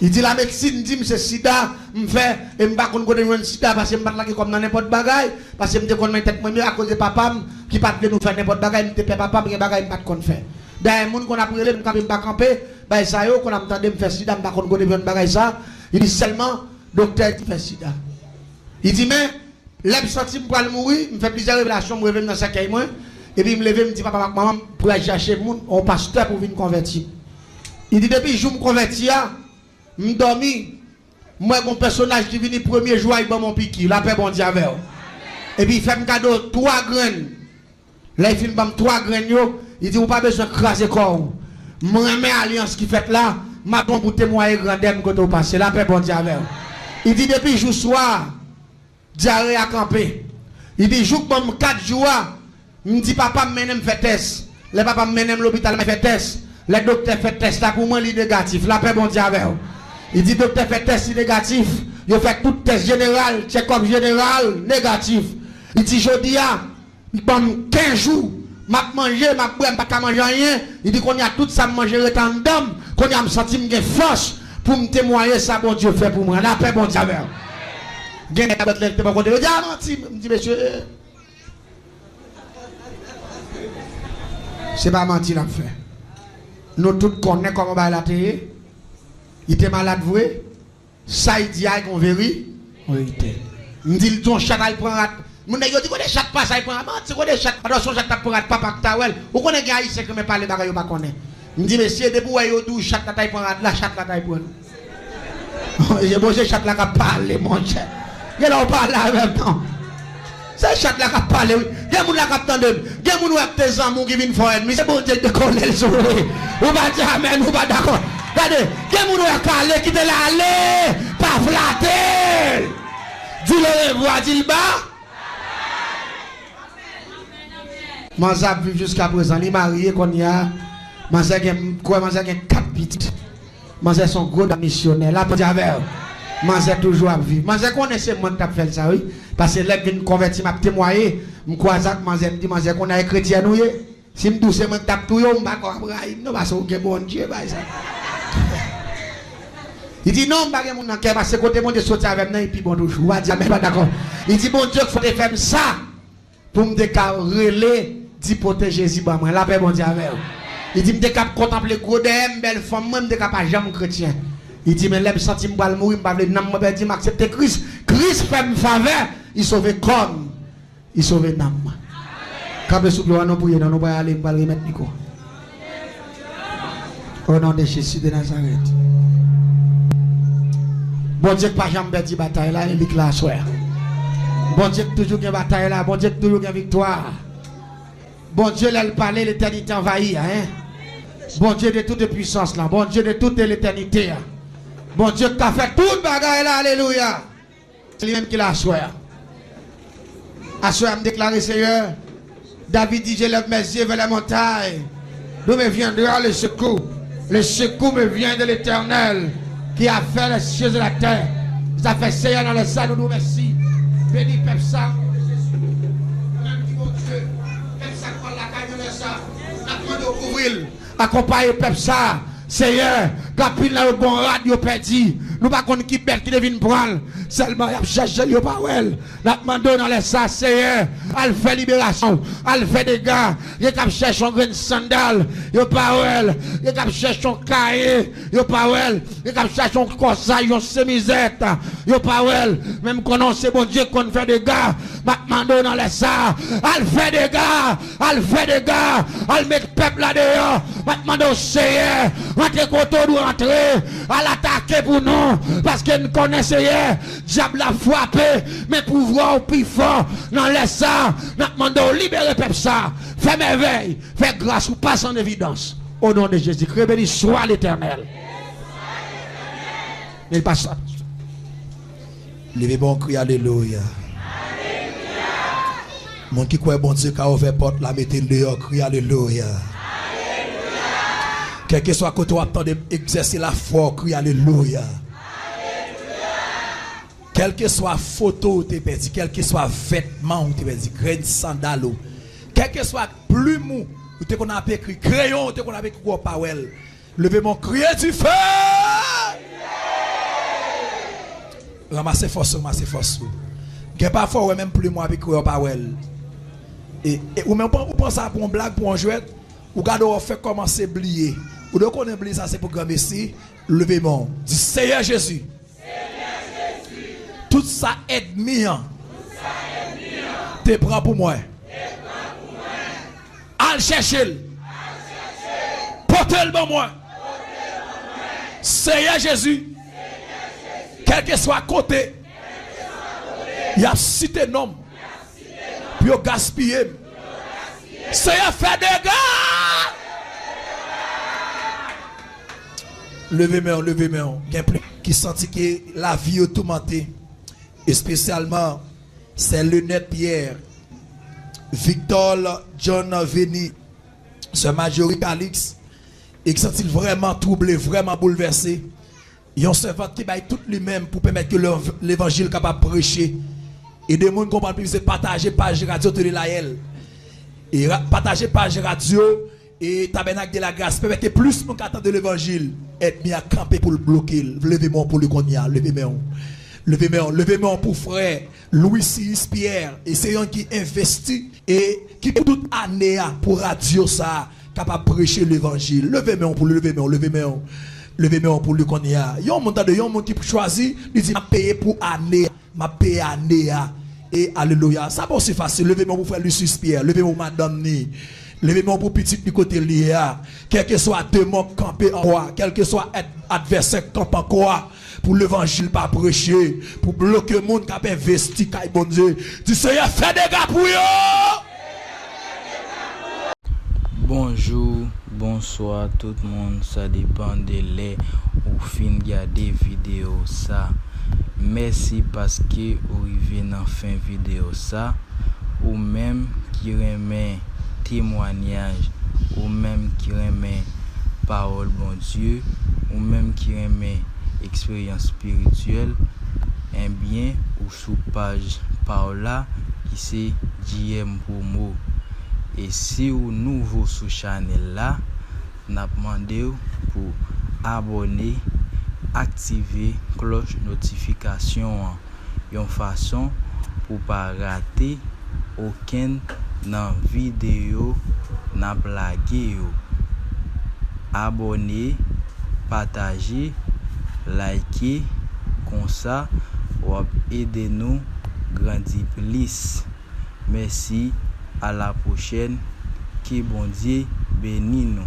Il dit la médecine dit c'est sida, me fait et me pas connait une sida parce que me pas là comme dans n'importe bagage, parce que me te connait tête moi mieux à cause de papa qui pas de nous faire n'importe bagage, me te papa mais bagage pas qu'on fait. D'ailleurs moun qu'on a brûlé, me pas camper. Bah ça yo qu'on a entendu me faire sida, par contre connait bagay ça, il dit seulement docteur qui fait sida. Il dit mais l'homme sorti pour aller mourir, me fait plusieurs révélations, me revenir dans sa caille moi et puis me lever me dit papa maman pour aller chercher moun un pasteur pour venir convertir. Il dit depuis jour me convertir, me dormi, moi mon personnage qui vient premier jour il bon mon piqui, la paix bon Dieu avec. Et puis il fait me cadeau 3 graines. Là il fait me 3 graines yo, il dit ou pas besoin craser corps. Moi mes alliance qui fait là, m'a don pour témoigner grandem quand on passe, la paix bon Dieu avec. Il dit depuis jour soir diarrhée à camper. Il dit jour comme 4 jours, me dit papa me mène me fait test. Le papa me mène l'hôpital me fait test. Le docteur fait test là pour moi il négatif, la paix bon Dieu avec. Il dit docteur fait test négatif, il fait tout test général, check-up général négatif. Il dit jodi a bon 15 jours m'a manger, m'a boire, pas manger rien. Il dit qu'on y a tout ça manger retendam, qu'on y a me senti me force pour me témoigner ça bon Dieu fait pour moi. La paix bon Dieu avec. Gagne la bête pas côté. Il a menti, me dit monsieur. C'est pas mentir l'a fait. Nous tous connaissons comment va la télé. Il était malade vrai. Ça il dit qu'on vérité. Vérité. Me dit ton chat il prend rat. Mon nèg yo dit qu'on des chat pas ça il prend rat. C'est qu'on des chat attention chat t'a prend rat papa tawel. Ou connaît gars ici que me parler bagay yo pas connaît. Me dit monsieur depuis yo dou chat la taille prend rat la chat la taille prend. J'ai beau chat la ka parler mon cher. Il a parlé en même temps. C'est chat la ka parler. Gen moun la ka tande. Gen moun wè tes amour qui viennent faire mais c'est bon Dieu de connaître le sourire. Ou pas dire amen ou pas d'accord. Regardez, gen moun wè parler qui te la aller pas flatter. Dis-le revoir, dis-le bas. Manzap vit jusqu'à présent, il est marié qu'on y a. Manzap a 4 petites. Manzap son gros missionnaire. Là, pour dire avec Manzap toujours à vivre. Manzap connaissait moi qui a fait ça, oui. Parce que là, je me converti, m'a témoigné. Je crois que Manzap dit, Manzap qu'on a un chrétien, nous. Si je me douce, je tape tout, je ne vais pas Abraham. Non, parce que bon Dieu, ça. Il dit non, je ne vais pas parce que côté mon Dieu sorti avec moi, et puis bon, je vais dire, mais pas d'accord. Il dit, bon Dieu, il faut faire ça pour me décaler. Dit protéger Jésus bah moi la paix bon Dieu avec. Il dit me décap contempler gros dem belle femme moi me décap pas jamais chrétien. Il dit mais l'aime senti me pas mourir me pas non me dit m'accepter Christ. Christ fait me faveur, il sauve comme il sauve nam. Quand le souple on prier dans nous pas aller pas remettre micro. Au nom de Jésus de Nazareth. Bon Dieu, pas jamais perdu bataille là, il est là, soir. Bon Dieu, toujours une bataille là. Bon Dieu, toujours une victoire. Bon Dieu, là, il parlait, l'éternité envahie. Hein? Bon Dieu de toute puissance là. Bon Dieu de toute l'éternité. Bon Dieu qui a fait toute bagaille là. Alléluia. C'est lui-même qui l'a soir. À soir, me déclarer, Seigneur. David dit, je lève mes yeux vers la montagne. D'où me viendra le secours? Le secours me vient de l'Éternel qui a fait les cieux et la terre. Ça fait Seigneur dans le sang, nous nous merci. Béni peuple ça. Même dit mon Dieu, peuple ça prend la caille de ça. La de couvrir. Accompagner peuple ça. Seigneur, quand il a un bon radio perdu, nous pas qu'on qui bête qui devine prendre. Seulement il a cherché le parole. La demande dans les ça, Seigneur, elle fait libération, elle fait des gars, il a cherché un grain de sandal, il parole, il a cherché un cahier, il parole, il a cherché un corsage, une chemisette, il parole, même qu'on sait bon Dieu qu'on fait des gars, ma demande dans les ça, elle fait des gars, elle fait des gars, elle met le peuple là dehors, ma demande au Seigneur. Rentrez quand on doit rentrer à l'attaquer pour nous parce que nous connaissons hier diable a frappé mais pouvoir au plus fort dans les ça nous demandons libérer peuple ça fait merveille fait grâce ou passe en évidence au nom de Jésus-Christ béni soit l'Éternel. Il passe ça. Levez bon cri alléluia. Mon qui croit bon Dieu qui a ouvert porte la mettez dehors cri alléluia. Quel que soit côté où attendez exercer la foi, crie alléluia. Quel que soit photo où tu perdu, quel que soit vêtement où tu perdu, grain de sandal, quel que soit plume où tu as écrit crayon, où tu as écrit parole. Levez mon cri du feu. Ramassez force, ramassez force. Quel parfois ou même plume avec parole. Et ou même vous pensez pour une blague, pour un jouet, ou gardez on fait commencer à oublier. Ou donc on oublie ça c'est pour grand messie. Levez-moi. Dis Seigneur Jésus. Tout ça ennemi. Te prends pour moi. Al chercher. Portez-le pour moi. Seigneur Jésus. Quel que soit côté. Il y a cité nom. Puis il gaspillé. Seigneur fait des gars. Levez-moi. Qui sentit que la vie est tourmentée. Et spécialement, c'est Lunette Pierre, Victor John Veni, ce Majorie Calix, et qui sentit vraiment troublé, vraiment bouleversé. Ils ont servant qui baille tout lui-même pour permettre que l'évangile capable de prêcher. Et des gens comprennent plus, c'est partager page radio de l'AL. Et partager page radio et tabernacle de la grâce permet que plus de gens qui attendent l'évangile être mis à camper pour le bloquer. Levez-moi pour le cognac, levez-moi pour frère Louis C. Pierre, et c'est un qui investit et qui toute année pour radio ça capable de prêcher l'évangile. Levez-moi pour le cognac. Il y a un monde qui choisit, il dit m'a payé pour année, m'a payé année. Et alléluia, ça pas aussi facile. Levez-moi pour frère Lucius Pierre, levez-moi pour madame Ni. Levez-moi pour petit du côté Léa. Quel que soit démon campé en quoi, quel que soit adversaire campé en quoi, pour l'évangile pas prêcher, pour bloquer le monde qui a investi, qui a bon Dieu. Tu sais, fait des gars pour eux. Bonjour, bonsoir tout le monde. Ça dépend de les ou fin regarder vidéo ça. Merci parce que vous arrivez dans fin vidéo ça, ou même qui remet témoignage, ou même qui remet parole bon Dieu, ou même qui remet expérience spirituelle, eh bien ou sous page Paola qui c'est JM Promo. Et si vous nouveau sur channel là, n'a demandé pour abonner, activer cloche notification en façon pour pas rater aucune vidéo n'a blagué. Abonner, partager, liker, comme ça ou aider nous grandir plus. Merci, à la prochaine, que bon Dieu bénisse nous.